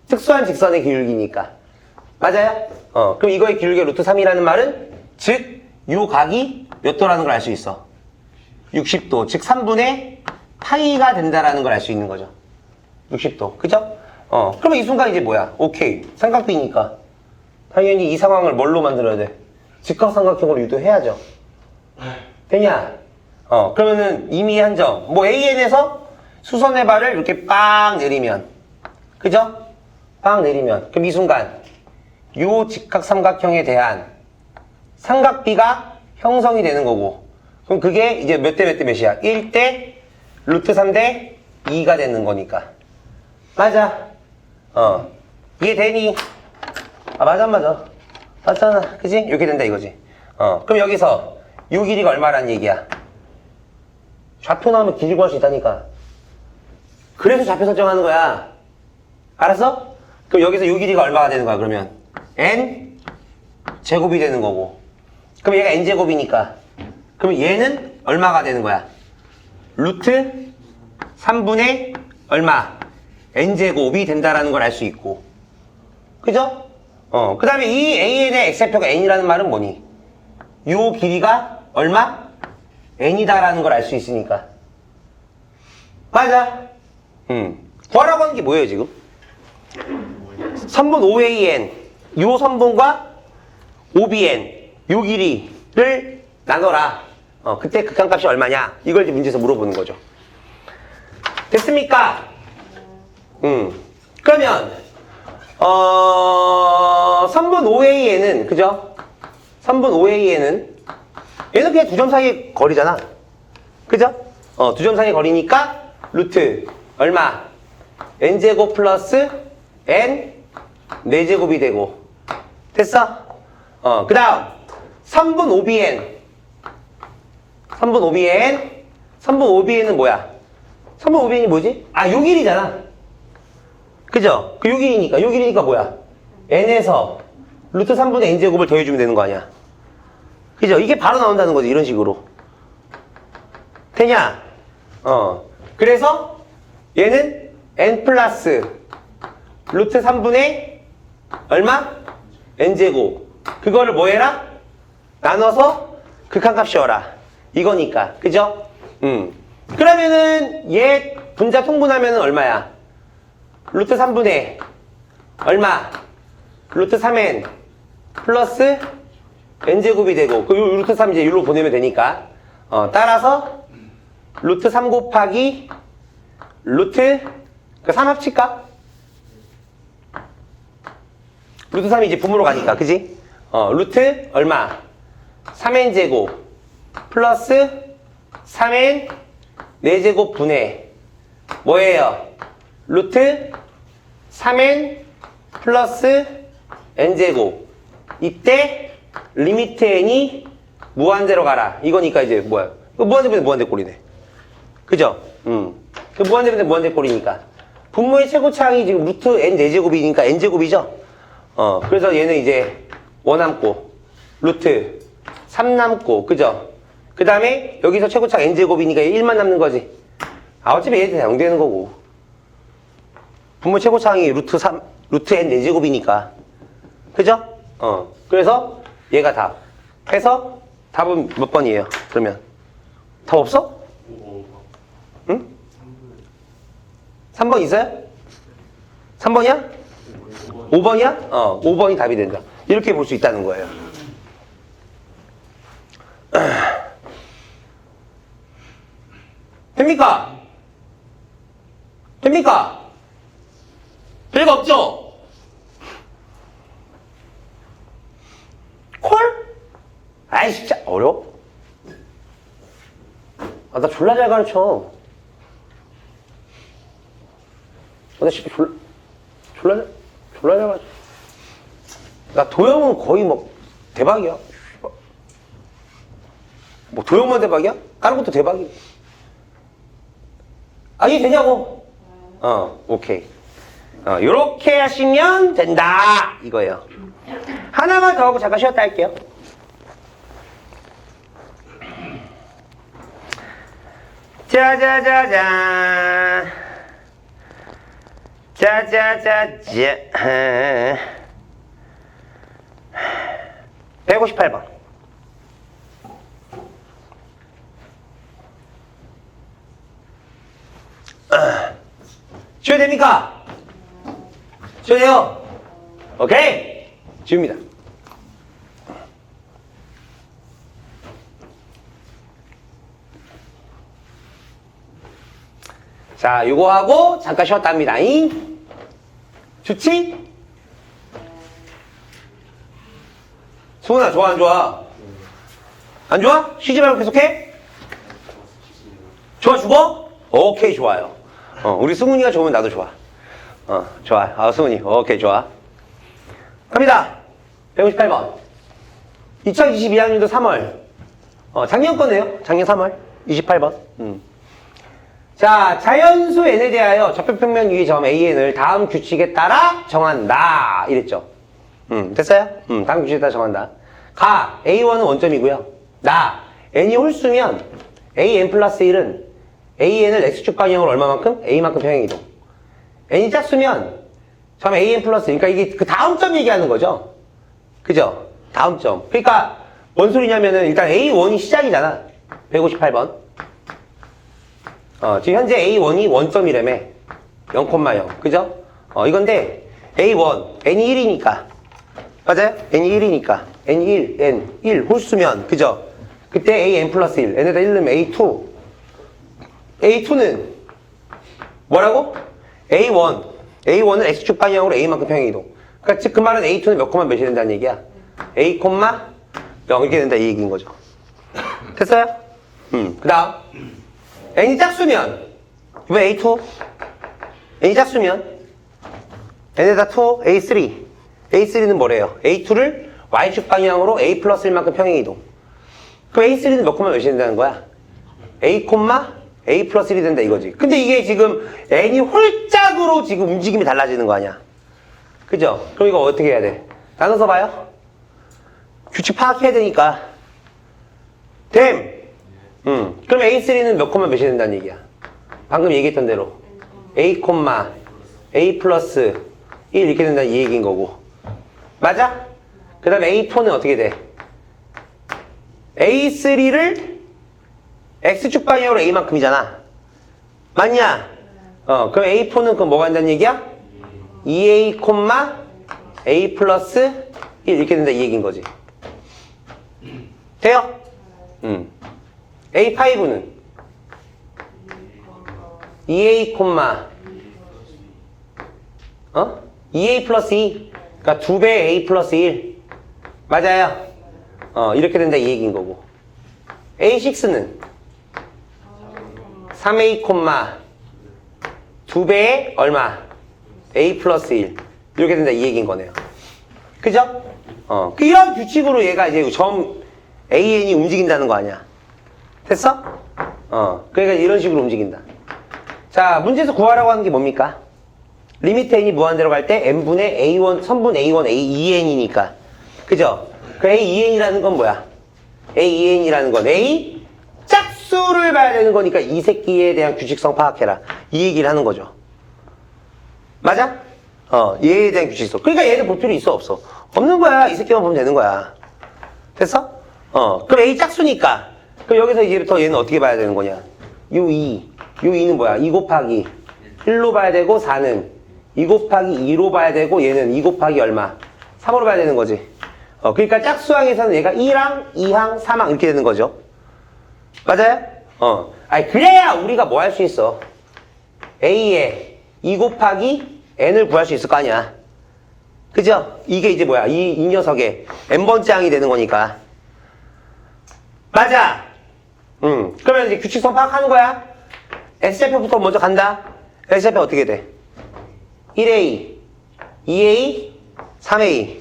A: 특수한 직선의 기울기니까. 맞아요? 그럼 이거의 기울기가 루트 3이라는 말은 즉 요 각이 몇 도라는 걸 알 수 있어. 60도. 즉 3분의 파이가 된다라는 걸 알 수 있는 거죠. 60도. 그죠? 그러면 이 순간 이제 뭐야? 오케이. 삼각비니까 당연히 이 상황을 뭘로 만들어야 돼? 직각삼각형으로 유도해야죠. 되냐? 그러면은 이미 한 점. 뭐 AN에서 수선의 발을 이렇게 빵 내리면. 그죠? 빵 내리면. 그럼 이 순간 요 직각삼각형에 대한 삼각비가 형성이 되는 거고. 그럼 그게 이제 몇 대 몇 대 몇이야? 1대 루트 3대 2가 되는 거니까. 맞아. 이해되니? 맞아 안 맞아? 맞잖아. 그지? 이렇게 된다 이거지. 그럼 여기서 요 길이가 얼마라는 얘기야? 좌표 나오면 길이 구할 수 있다니까. 그래서 좌표 설정하는 거야. 알았어? 그럼 여기서 요 길이가 얼마가 되는 거야 그러면? n 제곱이 되는 거고. 그럼 얘가 n 제곱이니까. 그럼 얘는 얼마가 되는 거야? 루트 3분의 얼마? n 제곱이 된다라는 걸 알 수 있고. 그죠? 그 다음에 이 AN의 x좌표가 n이라는 말은 뭐니? 요 길이가 얼마? n이다라는 걸 알 수 있으니까. 맞아. 구하라고 하는 게 뭐예요 지금? 선분 OAN 요 선분과 OBN 요 길이를 나눠라. 그때 극한값이 얼마냐? 이걸 이제 문제에서 물어보는 거죠. 됐습니까? 그러면 선분 OAN은 그죠? 선분 OAN은 얘는 그냥 두 점 사이의 거리잖아. 그죠? 두 점 사이의 거리니까 루트 얼마? n제곱 플러스 n 4제곱이 되고. 됐어? 그 다음 선분 OBN 선분 OBN은 뭐야? 선분 OBN이 뭐지? 요 길이잖아. 그죠? 요 길이니까 뭐야? n에서 루트 3분의 n제곱을 더해주면 되는 거 아니야? 그죠? 이게 바로 나온다는 거지, 이런 식으로. 되냐? 그래서 얘는 n 플러스 루트 3분의 얼마? n제곱. 그거를 뭐 해라? 나눠서 극한값 씌워라. 이거니까. 그죠? 그러면은 얘 분자 통분하면은 얼마야? 루트 3분의 얼마? 루트 3n 플러스 n제곱이 되고 그 루트 3 이제 여기로 보내면 되니까 따라서 루트 3 곱하기 루트 3 합칠까? 루트 3이 이제 분모로 가니까 그지? 루트 얼마? 3n제곱 플러스 3n 4제곱 분의 뭐예요? 루트 3n 플러스 n제곱. 이때 리미트 n이 무한대로 가라. 이거니까 이제 뭐야? 무한대분의 무한대꼴이네. 그죠? 그 무한대분의 무한대꼴이니까. 분모의 최고차항이 지금 루트 n 4제곱이니까 n제곱이죠? 그래서 얘는 이제 1 남고 루트 3 남고 그죠? 그 다음에 여기서 최고차항 n제곱이니까 1만 남는 거지. 어차피 얘한테 사용되는 거고. 분모 최고차항이 루트 n 4제곱이니까. 그죠? 그래서 얘가 답. 해서 답은 몇 번이에요? 그러면 답 없어? 응? 3번 있어요? 3번이야? 5번이야? 5번이 답이 된다. 이렇게 볼 수 있다는 거예요. 됩니까? 됩니까? 별거 없죠? 콜? 아이 진짜 어려워? 나 졸라 잘 가르쳐. 나 진짜 졸라 잘 가르쳐. 나 도형은 거의 뭐 대박이야. 뭐 도형만 대박이야? 다른 것도 대박이야. 이해 되냐고? 오케이. 요렇게 하시면 된다. 이거예요. 하나만 더 하고 잠깐 쉬었다 할게요. 짜자자잔. 짜자자자. 158번. 지워야 됩니까? 지워야 돼요? 오케이! 지웁니다. 자, 요거 하고 잠깐 쉬었다 합니다. 잉? 좋지? 수은아, 좋아, 안 좋아? 안 좋아? 쉬지 말고 계속해? 좋아, 죽어? 오케이, 좋아요. 우리 승훈이가 좋으면 나도 좋아. 좋아. 승훈이. 오케이, 좋아. 갑니다. 158번. 2022학년도 3월. 작년 거네요. 작년 3월. 28번. 자, 자연수 n에 대하여 좌표평면 위의 점 an을 다음 규칙에 따라 정한다. 이랬죠. 됐어요? 다음 규칙에 따라 정한다. 가, a1은 원점이고요. 나, n이 홀수면 an 플러스 1은 an을 x축 방향으로 얼마만큼? a만큼 평행이동. n이 짝수면 점 an 플러스, 그러니까 이게 그 다음 점 얘기하는 거죠. 그죠? 다음 점. 그러니까 뭔 소리냐면은 일단 a1이 시작이잖아. 158번. 지금 현재 a1이 원점이라며. 0,0. 그죠? 이건데 a1, n이 1이니까. 맞아요? n이 1이니까. n이 1, n 1 홀수면, 그죠? 그때 an 플러스 1, n에다 1 넣으면 a2. a2는 뭐라고? a1은 x축 방향으로 a만큼 평행이동. 그러니까 즉 그 말은 a2는 몇 콤마 몇이 된다는 얘기야? a, 0 이렇게 된다 이 얘기인 거죠. 됐어요? 그 다음 n이 짝수면 왜 a2? n이 짝수면 n에다 2, a3 a3는 뭐래요? a2를 y축 방향으로 a 플러스 1만큼 평행이동. 그럼 a3는 몇 콤마 몇이 된다는 거야? a, a 플러스 1이 된다 이거지. 근데 이게 지금 n이 홀짝으로 지금 움직임이 달라지는 거 아니야? 그죠? 그럼 이거 어떻게 해야 돼? 나눠서 봐요. 규칙 파악해야 되니까. 됨! 그럼 a3는 몇 콤마 몇이 된다는 얘기야? 방금 얘기했던 대로 a, a 플러스 1 이렇게 된다는 이 얘기인 거고. 맞아? 그 다음에 a4는 어떻게 돼? a3를 x축 방향으로 a만큼이잖아. 맞냐? 그럼 a4는 그럼 뭐가 된다는 얘기야? 2a, a 플러스 1 이렇게 된다 이 얘기인 거지. 돼요? a5는 2a, 2a 플러스 2 그러니까 2배 a 플러스 1 맞아요? 이렇게 된다 이 얘기인 거고. a6는 3a, 2배의 얼마? a 플러스 1 이렇게 된다 이 얘기인 거네요. 그죠? 이런 규칙으로 얘가 이제 점 an이 움직인다는 거 아니야. 됐어? 그러니까 이런 식으로 움직인다. 자, 문제에서 구하라고 하는 게 뭡니까? 리미트 n이 무한대로 갈 때 n분의 a1, 선분 a1, a2n이니까. 그죠? 그 a2n이라는 건 뭐야? a2n이라는 건 a 짝수를 봐야 되는 거니까 이 새끼에 대한 규칙성 파악해라. 이 얘기를 하는 거죠. 맞아? 얘에 대한 규칙성. 그러니까 얘를 볼 필요 있어, 없어? 없는 거야. 이 새끼만 보면 되는 거야. 됐어? 그럼 a 짝수니까. 그럼 여기서 이제부터 얘는 어떻게 봐야 되는 거냐? 요 2는 뭐야? 2 곱하기 1로 봐야 되고 4는 2 곱하기 2로 봐야 되고 얘는 2 곱하기 얼마? 3으로 봐야 되는 거지. 그러니까 짝수항에서는 얘가 1항, 2항, 3항 이렇게 되는 거죠. 맞아요? 아니 그래야 우리가 뭐 할 수 있어? a에 2 곱하기 n을 구할 수 있을 거 아니야. 그죠? 이게 이제 뭐야? 이 녀석의 n번째 항이 되는 거니까. 맞아! 그러면 이제 규칙성 파악하는 거야. X좌표부터 먼저 간다. X좌표 어떻게 돼? 1A, 2A, 3A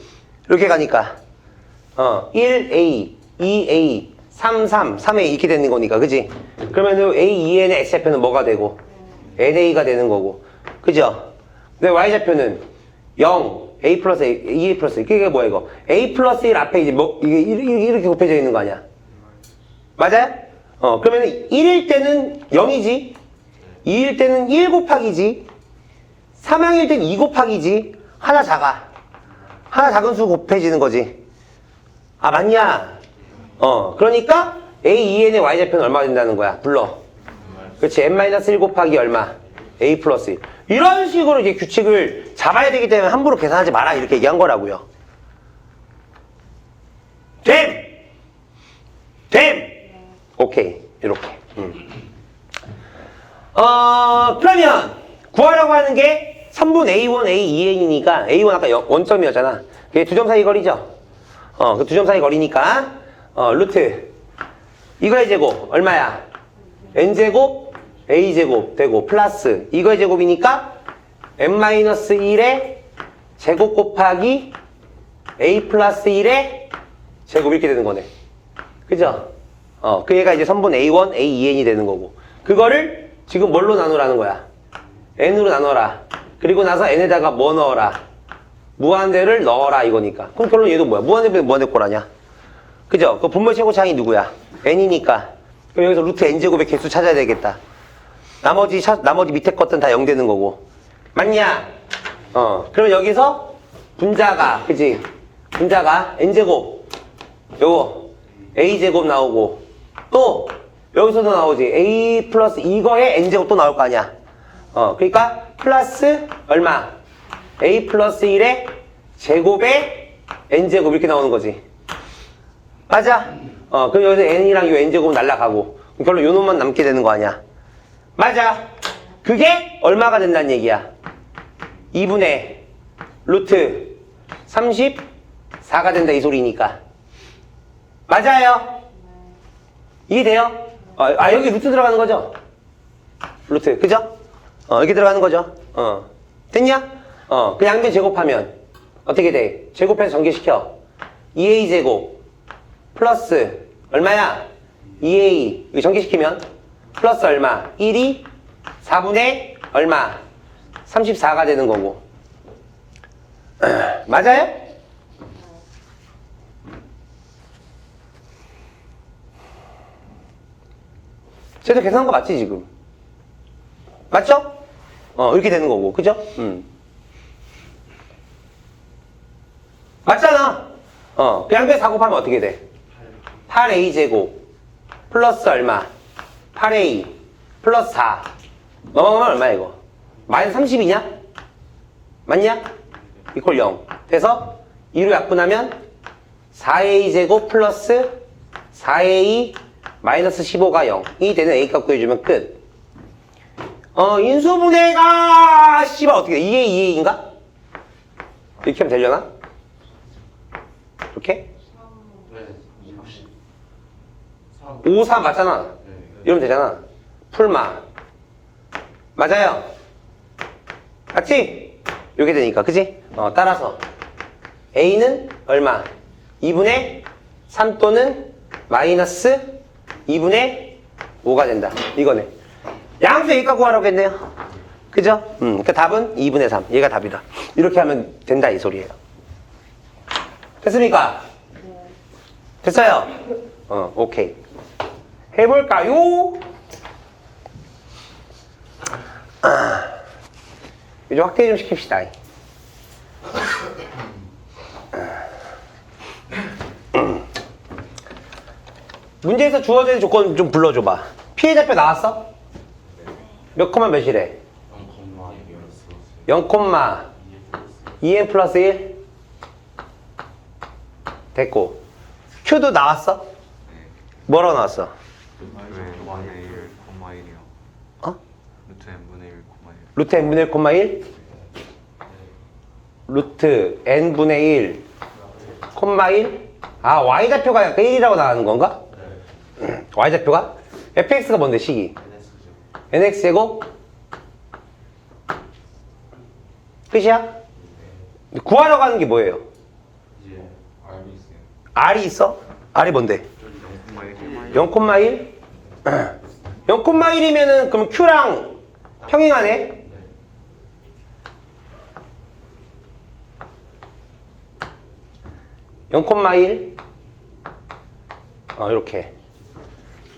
A: 이렇게 가니까 1A, 2A, 3A 이렇게 되는 거니까 그지? 그러면 A, 2N의 X좌표는 뭐가 되고? NA가 되는 거고 그죠? 근데 Y좌표는 0, A 플러스 A, 2A 플러스 1 그게 뭐야 이거? A 플러스 1 앞에 이제 뭐 이게 이렇게 곱해져 있는 거 아니야? 맞아요? 그러면 1일 때는 0이지 2일 때는 1 곱하기지 3항일 때는 2 곱하기지 하나 작은 수 곱해지는 거지. 아, 맞냐? 그러니까 A2n의 y좌표는 얼마가 된다는 거야? 불러. 그렇지. n-1 곱하기 얼마? a 플러스 1. 이런 식으로 이제 규칙을 잡아야 되기 때문에 함부로 계산하지 마라. 이렇게 얘기한 거라고요. 됨! 오케이. 이렇게. 그러면 구하라고 하는 게 3분 A1, A2n이니까 A1 아까 원점이었잖아. 그게 두 점 사이 거리죠? 그 두 점 사이 거리니까 루트 이거의 제곱 얼마야? n제곱 a제곱 되고 플러스 이거의 제곱이니까 n-1의 제곱 곱하기 a 플러스 1의 제곱 이렇게 되는 거네. 그죠? 그 얘가 이제 선분 A1, A2n이 되는 거고 그거를 지금 뭘로 나누라는 거야? n으로 나눠라. 그리고 나서 n에다가 뭐 넣어라? 무한대를 넣어라 이거니까. 그럼 결론 얘도 뭐야? 무한대면 무한대 꼴아냐? 그죠? 그 분모의 최고차항이 누구야? n이니까. 그럼 여기서 루트 n제곱의 개수 찾아야 되겠다. 나머지 밑에 것들은 다 0 되는 거고. 맞냐? 그럼 여기서 분자가, 그지? 분자가 n제곱, 요거, a제곱 나오고, 또, 여기서도 나오지. a 플러스 이거에 n제곱 또 나올 거 아니야? 그러니까, 플러스, 얼마? a 플러스 1의 제곱에 n제곱 이렇게 나오는 거지. 맞아? 그럼 여기서 n이랑 요 n제곱은 날라가고, 결론 요 놈만 남게 되는 거 아니야? 맞아. 그게 얼마가 된다는 얘기야? 2분의 루트 34가 된다 이 소리니까. 맞아요? 이해돼요? 여기 루트 들어가는 거죠? 루트, 그죠? 여기 들어가는 거죠? 됐냐? 그 양변 제곱하면 어떻게 돼? 제곱해서 전개시켜. 2a제곱 플러스 얼마야? 2a 이거 전개시키면 플러스 얼마? 1이 4분의 얼마? 34가 되는 거고. 맞아요? 쟤도 계산한 거 맞지 지금? 맞죠? 이렇게 되는 거고 그죠? 맞잖아. 그 양변 4 곱하면 어떻게 돼? 8a제곱 플러스 얼마? 8a 플러스 4 넘어가면 얼마야 이거? 마이너스 30이냐? 맞냐? 이퀄 0 돼서 2로 약분하면 4a제곱 플러스 4a 마이너스 15가 0이 되는 a값 구해주면 끝. 인수분해가 씨발 어떻게 돼? 2a 2a인가? 이렇게 하면 되려나? 이렇게? 5, 4 맞잖아. 이러면 되잖아. 풀마. 맞아요. 맞지? 이렇게 되니까, 그지? 따라서 A는 얼마? 2분의 3 또는 마이너스 2분의 5가 된다. 이거네. 양수 A값 구하라고 했네요. 그죠? 그 답은 2분의 3. 얘가 답이다. 이렇게 하면 된다, 이 소리예요. 됐습니까? 됐어요? 오케이. 해볼까요? 이제 확대 좀 시킵시다. 문제에서 주어져 있는 조건 좀 불러줘봐. 피해자표 나왔어? 몇 콤마 몇이래? 0, 2n 플러스 1? 됐고. Q도 나왔어? 뭐라고 나왔어? 루트 n분의 1, 루트 n분의 1, 콤마 1? y좌표가 약간 1이라고 나가는 건가? y좌표가? fx가 뭔데, 식이? nx제곱? 끝이야? 구하려고 하는 게 뭐예요? R이 있어? R이 뭔데? 0,1? 0,1이면은 그럼 Q랑 평행하네? (0,1) 이렇게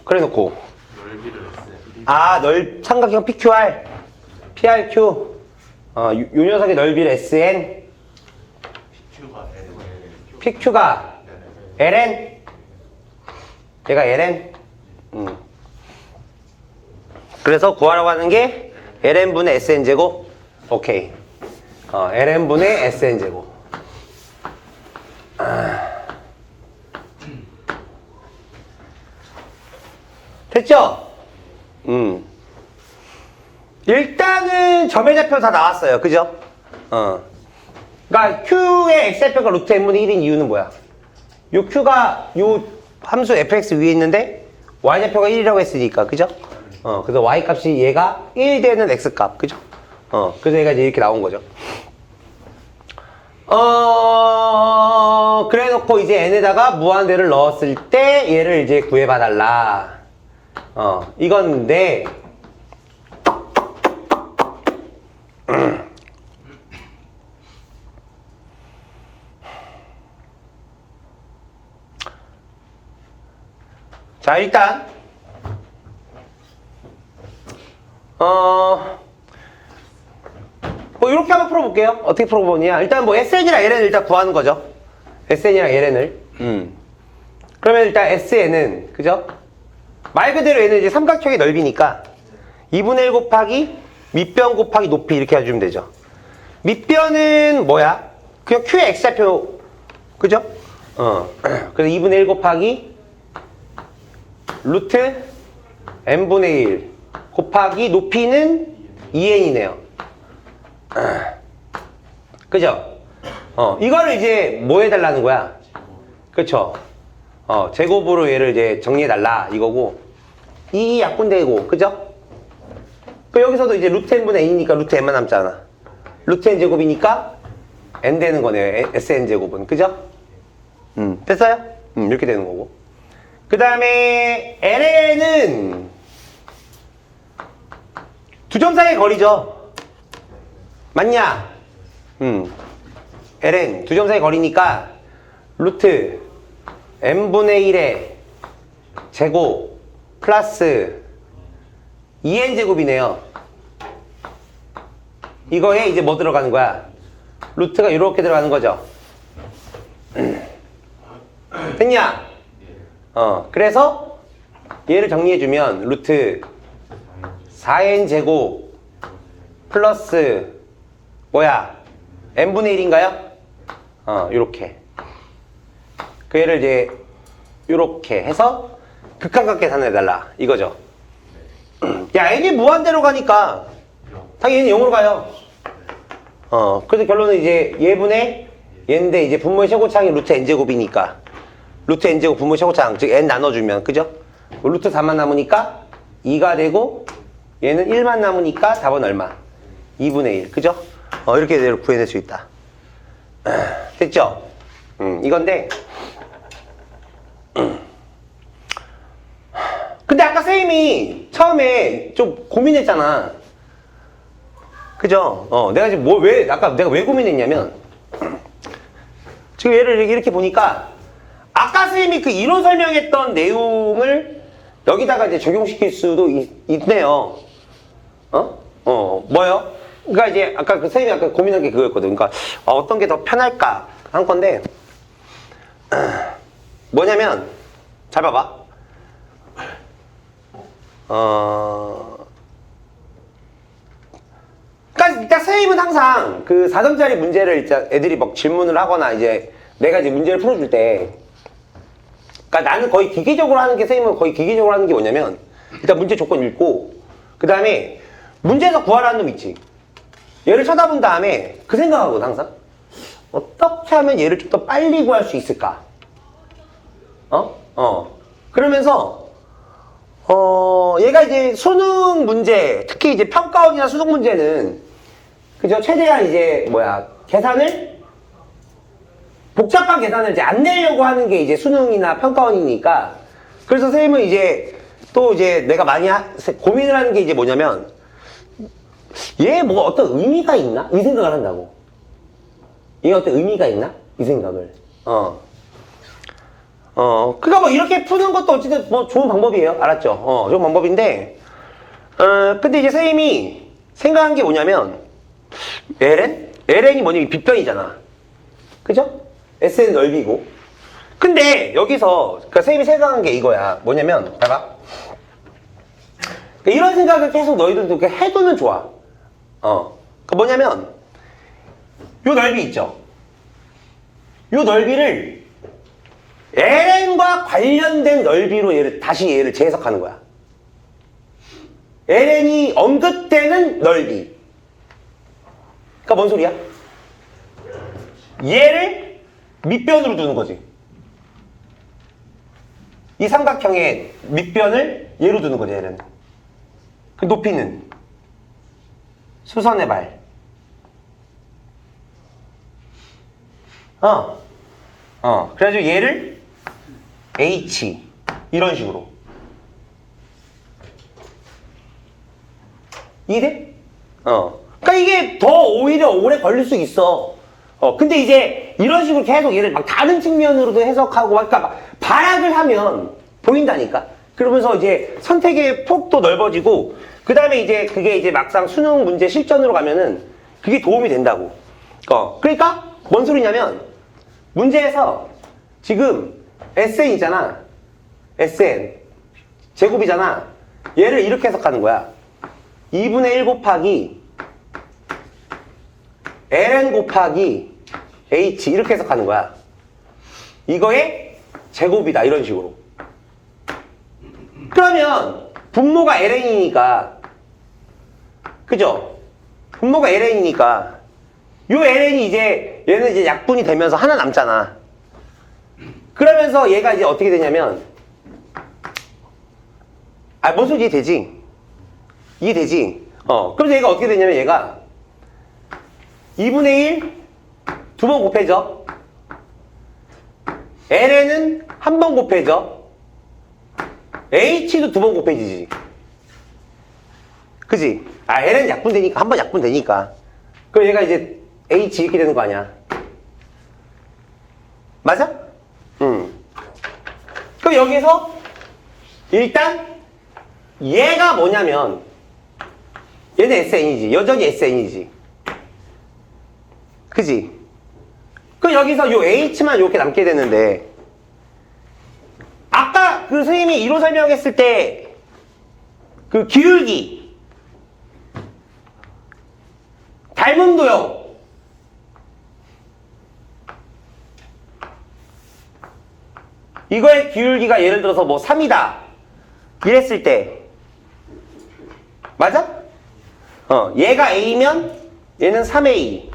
A: 그래 놓고 삼각형 PQR PRQ 요 녀석의 넓이를 SN PQ가 ln 얘가 ln 그래서 구하라고 하는 게 ln분의 sn제곱 오케이 ln분의 sn제곱 됐죠? 일단은 점의 좌표 다 나왔어요. 그죠? 그러니까 Q의 X좌표가 루트 n분의 1인 이유는 뭐야? 요 Q가 요 함수 fx 위에 있는데 Y좌표가 1이라고 했으니까. 그죠? 그래서 Y 값이 얘가 1 되는 X 값. 그죠? 그래서 얘가 이제 이렇게 나온 거죠. 그래 놓고 이제 n에다가 무한대를 넣었을 때 얘를 이제 구해봐달라. 이건데, 자, 일단, 뭐, 이렇게 한번 풀어볼게요. 어떻게 풀어보냐. 일단 뭐, SN이랑 LN을 일단 구하는 거죠. SN이랑 LN을. 그러면 일단 SN은, 그죠? 말 그대로 얘는 이제 삼각형의 넓이니까 2분의 1 곱하기 밑변 곱하기 높이 이렇게 해주면 되죠. 밑변은 뭐야? 그냥 Q의 X좌표, 그죠? 그래서 2분의 1 곱하기 루트 n분의 1 곱하기 높이는 2n이네요. 그죠? 이거를 이제 뭐 해달라는 거야? 그쵸? 제곱으로 얘를 이제 정리해달라 이거고 이 약분되고 그죠? 그 여기서도 이제 루트 n분의 n이니까 루트 n만 남잖아. 루트 n 제곱이니까 n 되는 거네요. sn 제곱은 그죠? 됐어요? 이렇게 되는 거고 그 다음에 ln은 두 점 사이의 거리죠. 맞냐? ln 두 점 사이의 거리니까 루트 n분의 1의 제곱 플러스 2n 제곱이네요. 이거에 이제 뭐 들어가는 거야? 루트가 이렇게 들어가는 거죠. 됐냐? 그래서 얘를 정리해주면 루트 4n 제곱 플러스 뭐야? n분의 1인가요? 요렇게 그 얘를 이제 요렇게 해서 극한각계산해달라 이거죠. 야 n이 무한대로 가니까 당연히 0으로 가요. 그래서 결론은 이제 얘분의 얘인데 이제 분모의 최고차항이 루트 n제곱이니까 루트 n제곱 분모의 최고차항 즉 n 나눠주면 그죠? 루트 4만 남으니까 2가 되고 얘는 1만 남으니까 답은 얼마? 2분의 1 그죠? 이렇게 대로 구해낼 수 있다. 됐죠? 이건데 근데 아까 쌤이 처음에 좀 고민했잖아. 그죠? 내가 지금 아까 내가 왜 고민했냐면, 지금 얘를 이렇게 보니까, 아까 쌤이 그 이론 설명했던 내용을 여기다가 이제 적용시킬 수도 있네요. 뭐요? 그러니까 이제 아까 그 쌤이 아까 고민한 게 그거였거든. 그러니까 어떤 게 더 편할까 한 건데, 뭐냐면, 잘 봐봐. 그러니까 일단 선생님은 항상 그 4점짜리 문제를 일단 애들이 막 질문을 하거나 이제 내가 이제 문제를 풀어줄 때, 그러니까 나는 거의 기계적으로 하는 게 선생님은 거의 기계적으로 하는 게 뭐냐면 일단 문제 조건 읽고 그 다음에 문제에서 구하라는 놈 있지. 얘를 쳐다본 다음에 그 생각하거든 항상. 어떻게 하면 얘를 좀 더 빨리 구할 수 있을까? 그러면서 얘가 이제 수능 문제, 특히 이제 평가원이나 수능 문제는, 그죠? 최대한 이제, 계산을, 복잡한 계산을 이제 안 내려고 하는 게 이제 수능이나 평가원이니까, 그래서 선생님은 이제, 또 이제 내가 많이 고민을 하는 게 이제 뭐냐면, 얘 뭐 어떤 의미가 있나? 이 생각을 한다고. 얘 어떤 의미가 있나? 이 생각을. 그니까 뭐 이렇게 푸는 것도 어쨌든 뭐 좋은 방법이에요. 알았죠? 좋은 방법인데, 근데 이제 선생님이 생각한 게 뭐냐면, LN? LN이 뭐냐면 빗변이잖아. 그죠? SN 넓이고. 근데 여기서 그러니까 선생님이 생각한 게 이거야. 뭐냐면 봐봐. 이런 생각을 계속 너희들도 이렇게 해두면 좋아. 그 뭐냐면 요 넓이 있죠. 요 넓이를 LN과 관련된 넓이로 다시 얘를 재해석하는 거야. LN이 언급되는 넓이. 그러니까 뭔 소리야? 얘를 밑변으로 두는 거지. 이 삼각형의 밑변을 얘로 두는 거지, 얘는. 그 높이는 수선의 발. 그래가지고 얘를 H 이런 식으로. 이해돼? 그러니까 이게 더 오히려 오래 걸릴 수 있어. 근데 이제 이런 식으로 계속 얘를 막 다른 측면으로도 해석하고, 그러니까 막 발악을 하면 보인다니까. 그러면서 이제 선택의 폭도 넓어지고, 그 다음에 이제 그게 이제 막상 수능 문제 실전으로 가면은 그게 도움이 된다고. 그러니까 뭔 소리냐면 문제에서 지금 SN이잖아. SN 제곱이잖아. 얘를 이렇게 해석하는 거야. 2분의 1 곱하기 ln 곱하기 h 이렇게 해석하는 거야. 이거의 제곱이다 이런 식으로. 그러면 분모가 ln이니까, 그죠? 분모가 ln이니까 요 ln이 이제 얘는 이제 약분이 되면서 하나 남잖아. 그러면서 얘가 이제 어떻게 되냐면, 뭔 소리 이해되지? 이해되지? 그래서 얘가 어떻게 되냐면 얘가 2분의 1 두 번 곱해져. ln은 한 번 곱해져. h도 두 번 곱해지지. 그지? ln 약분되니까, 한 번 약분되니까. 그럼 얘가 이제 h 이렇게 되는 거 아니야. 맞아? 그럼 여기서 일단 얘가 뭐냐면 얘는 SN이지. 여전히 SN이지. 그지? 그럼 여기서 요 H만 이렇게 남게 되는데, 아까 그 선생님이 이로 설명했을 때 그 기울기 닮은 도형 이거의 기울기가 예를 들어서 뭐 3이다 이랬을 때 맞아? 얘가 A면 얘는 3A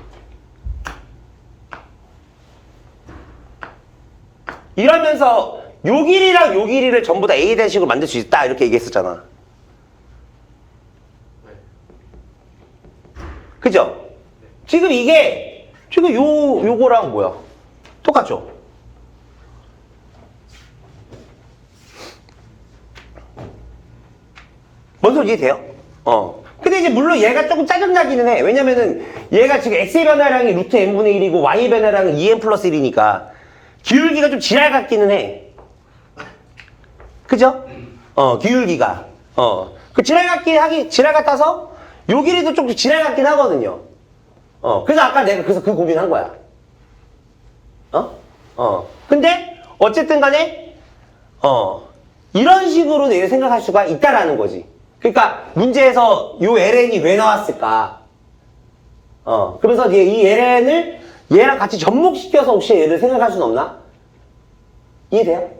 A: 이러면서 요 길이랑 요 길이를 전부 다 A 대식으로 만들 수 있다 이렇게 얘기했었잖아. 그죠? 지금 이게 지금 요거랑 뭐야? 똑같죠? 뭔 소리 이해돼요? 근데 이제 물론 얘가 조금 짜증나기는 해. 왜냐면은 얘가 지금 x의 변화량이 루트 n분의 1이고 y의 변화량은 2n 플러스 1이니까 기울기가 좀 지랄 같기는 해. 그죠? 기울기가. 그 지랄 같아서 요 길이도 조금 지랄 같긴 하거든요. 그래서 아까 내가 그래서 그 고민한 거야. 근데 어쨌든 간에 이런 식으로 내가 생각할 수가 있다라는 거지. 그러니까 문제에서 요 ln이 왜 나왔을까? 그래서 이 ln을 얘랑 같이 접목시켜서 혹시 얘를 생각할 수는 없나? 이해돼요?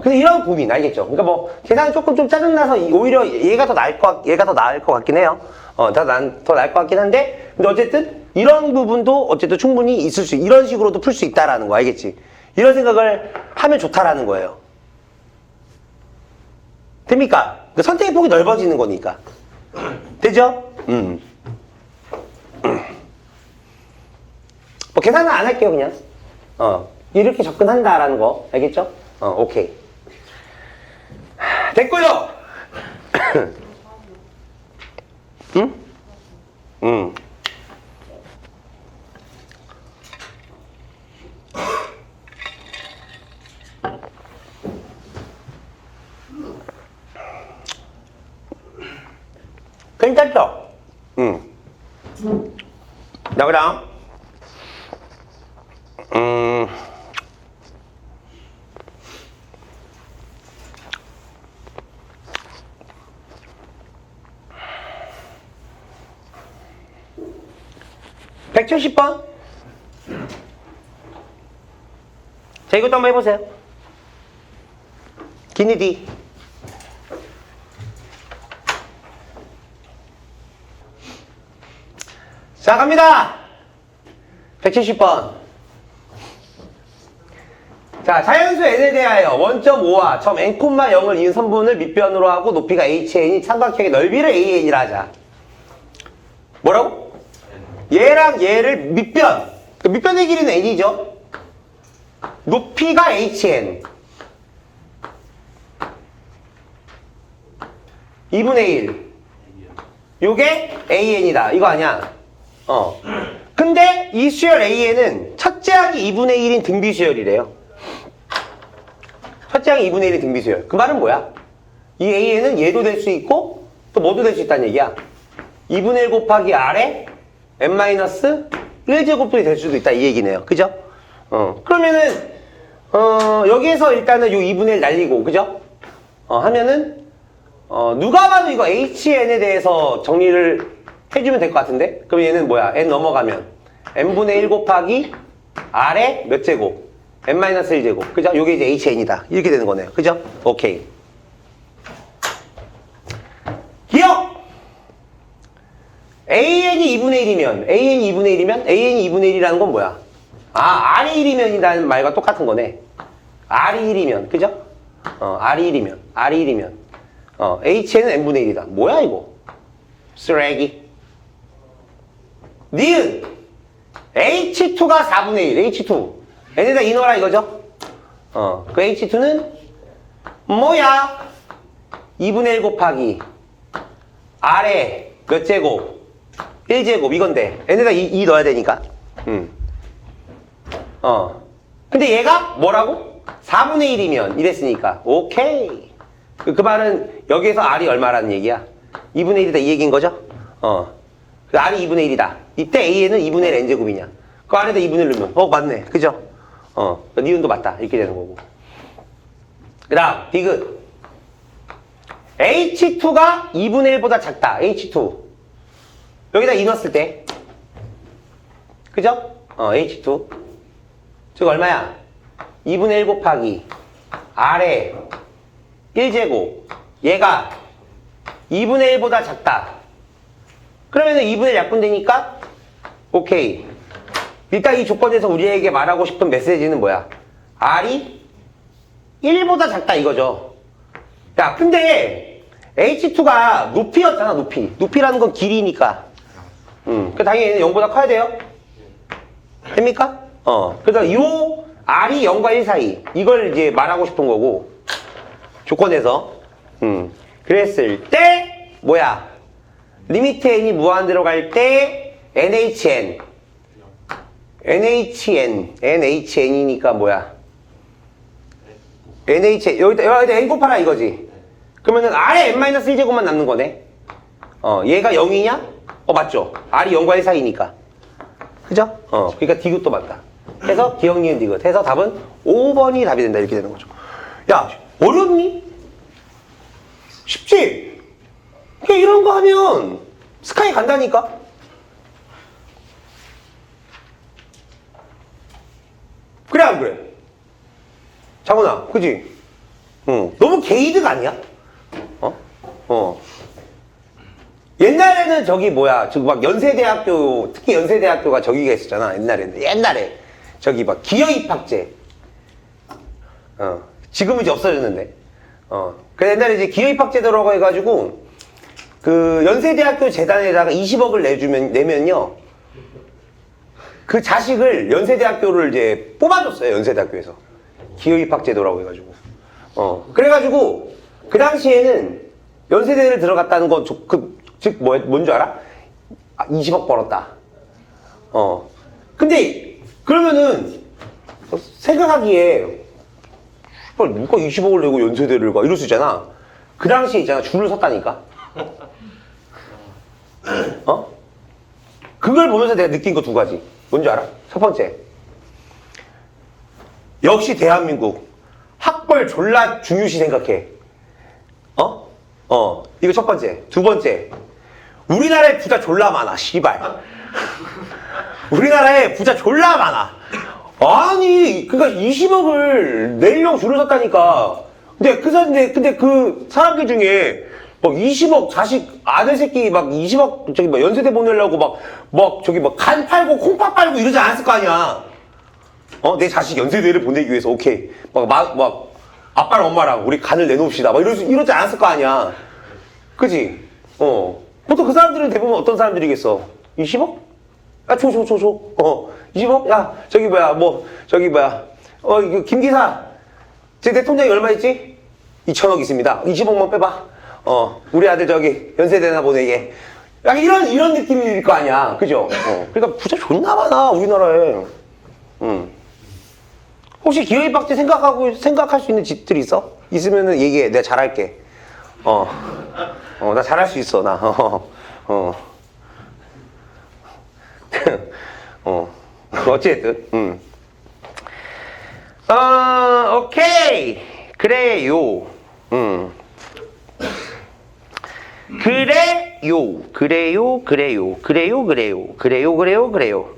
A: 그래서 이런 고민 알겠죠? 그러니까 뭐 계산이 조금 좀 짜증나서 오히려 얘가 더 나을 것 같긴 해요. 더 나을 것 같긴 한데, 근데 어쨌든 이런 부분도 어쨌든 충분히 있을 수, 이런 식으로도 풀 수 있다라는 거 알겠지? 이런 생각을 하면 좋다라는 거예요. 됩니까? 그 선택의 폭이 넓어지는 거니까. 되죠? 뭐 계산은 안 할게요 그냥. 이렇게 접근한다라는 거 알겠죠? 오케이. 됐고요. 응? 괜찮죠? 자, 그다음 170번. 자, 이것도 한번 해보세요. 기니디. 자, 갑니다. 170번. 자, 자연수 n에 대하여 원점5와 점 n,0을 이은 선분을 밑변으로 하고 높이가 hn이 삼각형의 넓이를 an이라 하자. 뭐라고? 얘랑 얘를 밑변. 그 밑변의 길이는 n이죠. 높이가 hn. 2분의 1. 요게 an이다. 이거 아니야? 근데 이 수열 an은 첫째 항이 2분의 1인 등비수열이래요. 첫째 항이 2분의 1인 등비수열. 그 말은 뭐야? 이 an은 얘도 될 수 있고 또 뭐도 될 수 있다는 얘기야. 2분의 1 곱하기 r에 n-1제곱들이 될 수도 있다 이 얘기네요. 그죠? 그러면은 여기에서 일단은 요 2분의 1 날리고 그죠? 하면은 누가 봐도 이거 hn에 대해서 정리를 해주면 될 것 같은데? 그럼 얘는 뭐야? n 넘어가면 n분의 1 곱하기 r에 몇 제곱? n-1제곱. 그죠? 요게 이제 hn이다. 이렇게 되는 거네요. 그죠? 오케이. 기억! an이 2분의 1이면 an이 2분의 1이면 an이 2분의 1이라는 건 뭐야? r이 1이면이라는 말과 똑같은 거네. r이 1이면 그죠? r이 1이면 h는 n분의 1이다. 뭐야 이거? 쓰레기. 니은 h2가 4분의 1 h2 n에다 인어라 이거죠? 그 h2는 뭐야? 2분의 1 곱하기 r에 몇 제곱? 1제곱 이건데 n에다 2 넣어야 되니까. 근데 얘가 뭐라고? 4분의 1이면 이랬으니까 오케이. 그 말은 여기에서 r이 얼마라는 얘기야? 2분의 1이다 이 얘기인 거죠? 그 r이 2분의 1이다. 이때 a는 2분의 1 n제곱이냐? 그 r에다 2분의 1 넣으면 맞네. 그죠? 니은도 맞다. 이렇게 되는 거고. 그 다음 디귿. h2가 2분의 1보다 작다. h2 여기다 2 넣었을 때 그죠? h2 즉 얼마야? 2분의 1 곱하기 r에 1제곱 얘가 2분의 1보다 작다. 그러면 2분의 1 약분되니까 오케이. 일단 이 조건에서 우리에게 말하고 싶은 메시지는 뭐야? r이 1보다 작다 이거죠. 야 근데 h2가 높이였잖아. 높이라는 건 길이니까 그 당연히 얘는 0보다 커야 돼요. 됩니까? 그래서 이 r이 0과 1 사이 이걸 이제 말하고 싶은 거고 조건에서 그랬을 때 뭐야? 리미트 n이 무한대로 갈 때 NHN이니까 뭐야? 여기다 n 곱하라 이거지. 그러면은 r에 n-1제곱만 남는 거네. 얘가 0이냐? 맞죠? r이 0과 1 사이니까. 그죠? 그러니까 디귿도 맞다. 해서 기억, 니은, 디귿. 해서 답은 5번이 답이 된다. 이렇게 되는 거죠. 야, 어렵니? 쉽지? 그냥 이런 거 하면 스카이 간다니까? 그래, 안 그래? 장훈아, 그지? 너무 게이득 아니야? 옛날에는 저기 뭐야, 저기 막 연세대학교, 특히 연세대학교가 저기가 있었잖아, 옛날에. 저기 막 기여입학제. 지금은 이제 없어졌는데. 그 옛날에 이제 기여입학제도라고 해가지고, 그 연세대학교 재단에다가 20억을 내면요. 그 자식을 연세대학교를 이제 뽑아줬어요, 연세대학교에서. 기여입학제도라고 해가지고. 그래가지고, 그 당시에는 연세대를 들어갔다는 건, 즉, 뭔 줄 알아? 20억 벌었다. 근데, 그러면은, 생각하기에, 누가 20억을 내고 연세대를 가? 이럴 수 있잖아. 그 당시에 있잖아, 줄을 섰다니까? 그걸 보면서 내가 느낀 거 2가지. 뭔지 알아? 첫 번째. 역시 대한민국. 학벌 졸라 중요시 생각해. 이거 첫 번째. 2번째. 우리나라에 부자 졸라 많아, 씨발. 우리나라에 부자 졸라 많아. 아니, 그니까 20억을 내려고 줄을 섰다니까. 근데 그 사람들 중에 막 20억 자식 아들 새끼 막 20억 저기 막 연세대 보내려고 막 저기 막 간 팔고 콩팥 팔고 이러지 않았을 거 아니야. 내 자식 연세대를 보내기 위해서 오케이 막 아빠랑 엄마랑 우리 간을 내놓읍시다 막 이러지 않았을 거 아니야. 그지? 보통 그 사람들은 대부분 어떤 사람들이겠어? 20억? 야, 줘. 20억? 야, 이거 김 기사. 제 내 통장에 얼마 있지? 2천억 있습니다. 20억만 빼봐. 우리 아들 저기 연세대나 보내게. 약간 이런 느낌일 거 아니야. 그죠? 그러니까 부자 존나 많아, 우리나라에. 혹시 기회입학제 생각할 수 있는 집들 있어? 있으면은 얘기해. 내가 잘할게. 나 잘할 수 있어, 나. 어쨌든, 오케이. 그래요. 그래요.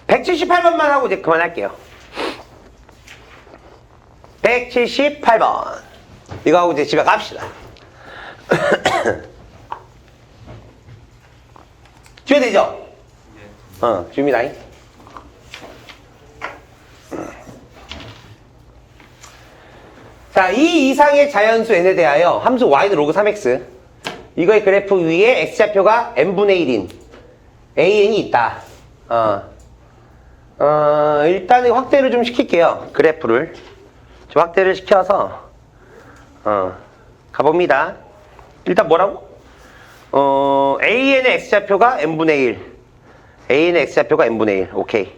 A: 178번만 하고 이제 그만할게요. 178번. 이거 하고 이제 집에 갑시다. 준비되죠? 준비다잉. 자, 이 이상의 자연수 n에 대하여 함수 y는 로그 3x. 이거의 그래프 위에 x좌표가 n분의 1인 an이 있다. 일단 확대를 좀 시킬게요. 그래프를 좀 확대를 시켜서 가봅니다. 일단 뭐라고? an의 x좌표가 n분의 1. an의 x좌표가 n분의 1. 오케이.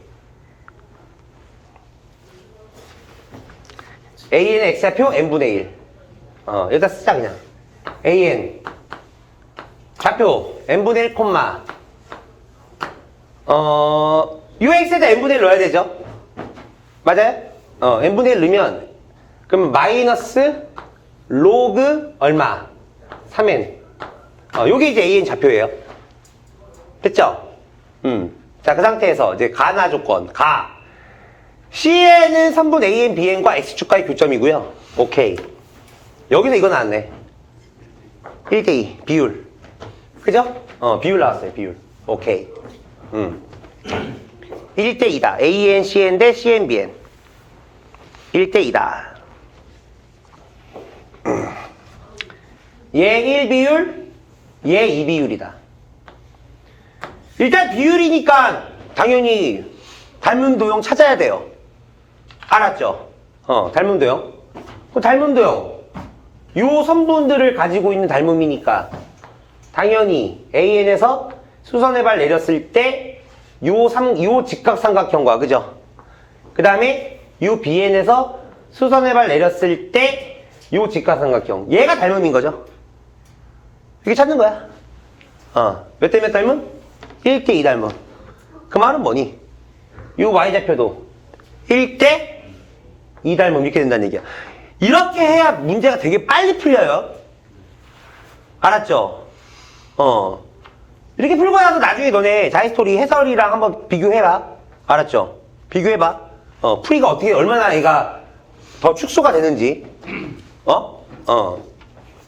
A: an의 x좌표 n분의 1. 여기다 쓰자 그냥. an 좌표 n분의 1, ux에다 n분의 1 넣어야 되죠? 맞아요? n분의 1 넣으면 그러면 마이너스 로그 얼마? 3n. 요게 이제 an 좌표예요. 됐죠? 자, 그 상태에서 이제 가나 조건 Cn은 3분 an, bn과 x축과의 교점이고요. 오케이. 여기서 이거 나왔네. 1대2 비율. 그죠? 비율 나왔어요. 비율. 오케이. 1대2다. an, cn 대 cn, bn. 1대2다. 얘 1비율, 얘 2비율이다. 일단 비율이니까 당연히 닮은 도형 찾아야 돼요. 알았죠? 닮은 도형. 그 닮은 도형. 요 선분들을 가지고 있는 닮음이니까 당연히 AN에서 수선의 발 내렸을 때 요 직각삼각형과, 그죠? 그 다음에 요 BN에서 수선의 발 내렸을 때 요 직각삼각형. 얘가 닮음인 거죠. 이게 찾는 거야. 몇 대 몇 닮음? 1대2 닮음. 그 말은 뭐니? 요 Y좌표도 1대2 닮음 이렇게 된다는 얘기야. 이렇게 해야 문제가 되게 빨리 풀려요. 알았죠? 이렇게 풀고 나서 나중에 너네 자이스토리 해설이랑 한번 비교해봐. 알았죠? 비교해봐. 풀이가 어떻게, 얼마나 얘가 더 축소가 되는지.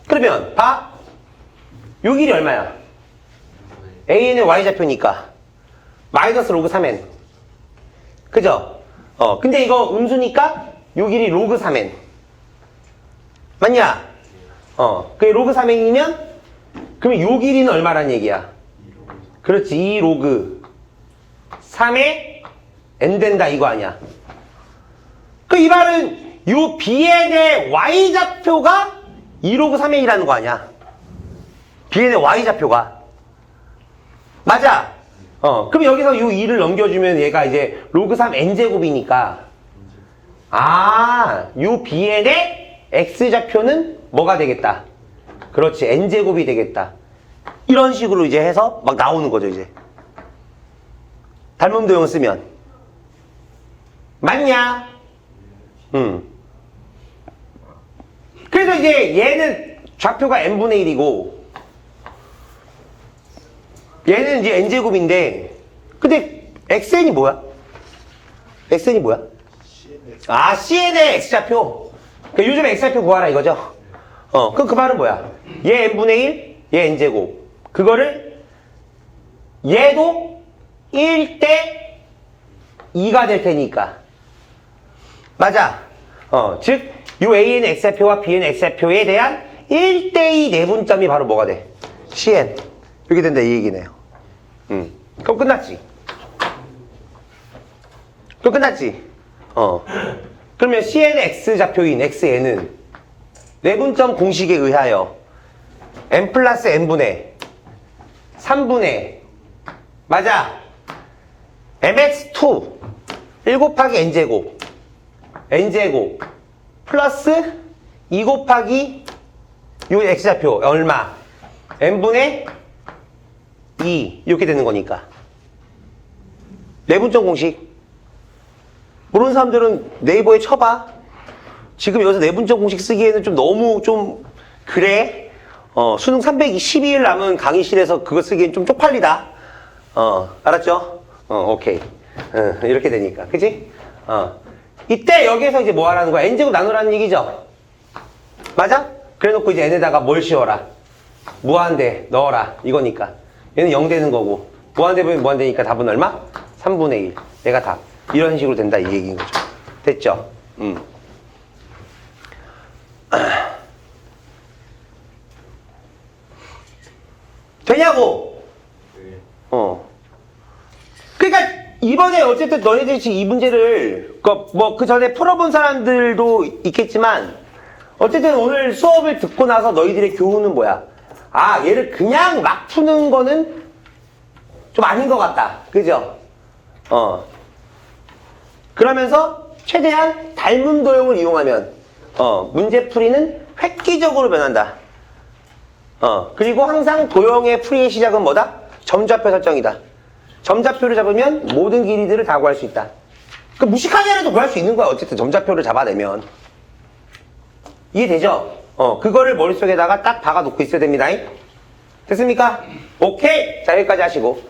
A: 그러면, 봐. 요 길이 얼마야? AN의 Y좌표니까. 마이너스 로그 3n. 그죠? 근데 이거 음수니까 요 길이 로그 3n. 맞냐? 그게 로그 3n이면, 그러면 요 길이는 얼마란 얘기야? 그렇지. 2 로그 3에 n 된다 이거 아니야? 그 이 말은 요 BN의 Y좌표가 2 로그 3n이라는 거 아니야? BN의 Y좌표가. 맞아? 그럼 여기서 요 2를 넘겨주면 얘가 이제 로그 3 n제곱이니까, 요 BN의 X좌표는 뭐가 되겠다? 그렇지. n제곱이 되겠다. 이런 식으로 이제 해서 막 나오는 거죠, 이제. 닮음 도형 쓰면. 맞냐? 그래서 이제 얘는 좌표가 n분의 1이고 얘는 이제 n제곱인데 근데 xn이 뭐야? xn이 뭐야? 아, cn의 x좌표. 그러니까 요즘 x좌표 구하라 이거죠? 그럼 그 말은 뭐야? 얘 n분의 1, 얘 n제곱. 그거를 얘도 1대 2가 될 테니까. 맞아. 즉, 요 A는 X좌표와 B는 X좌표에 대한 1대2 내분점이 바로 뭐가 돼? CN. 이렇게 된다, 이 얘기네요. 그럼 끝났지. 그럼 끝났지. 그러면 CN의 X좌표인 XN은 내분점 공식에 의하여 n 플러스 n분의 3분의 맞아. mx2 1 곱하기 n제곱 n제곱 플러스 2 곱하기 요 x좌표 얼마? n분의 2 이렇게 되는 거니까 내분점 공식 모르는 사람들은 네이버에 쳐봐. 지금 여기서 내분점 공식 쓰기에는 좀 너무 좀 그래. 수능 312일 남은 강의실에서 그거 쓰기엔 좀 쪽팔리다. 알았죠? 오케이. 이렇게 되니까. 그치? 이때 여기에서 이제 뭐 하라는 거야? n제곱 나누라는 얘기죠? 맞아? 그래 놓고 이제 n에다가 뭘 씌워라? 무한대 넣어라. 이거니까. 얘는 0 되는 거고. 무한대 보면 무한대니까 답은 얼마? 3분의 1. 얘가 답. 이런 식으로 된다. 이 얘기인 거죠. 됐죠? 되냐고? 그러니까 이번에 어쨌든 너희들이 지금 이 문제를 그 전에 풀어본 사람들도 있겠지만 어쨌든 오늘 수업을 듣고 나서 너희들의 교훈은 뭐야? 아, 얘를 그냥 막 푸는 거는 좀 아닌 것 같다. 그죠? 그러면서 최대한 닮은 도형을 이용하면 문제풀이는 획기적으로 변한다. 그리고 항상 도형의 풀이의 시작은 뭐다? 점좌표 설정이다. 점좌표를 잡으면 모든 길이들을 다 구할 수 있다. 그 무식하게라도 구할 수 있는 거야. 어쨌든 점좌표를 잡아내면. 이해되죠? 그거를 머릿속에다가 딱 박아놓고 있어야 됩니다. 됐습니까? 오케이! 자, 여기까지 하시고.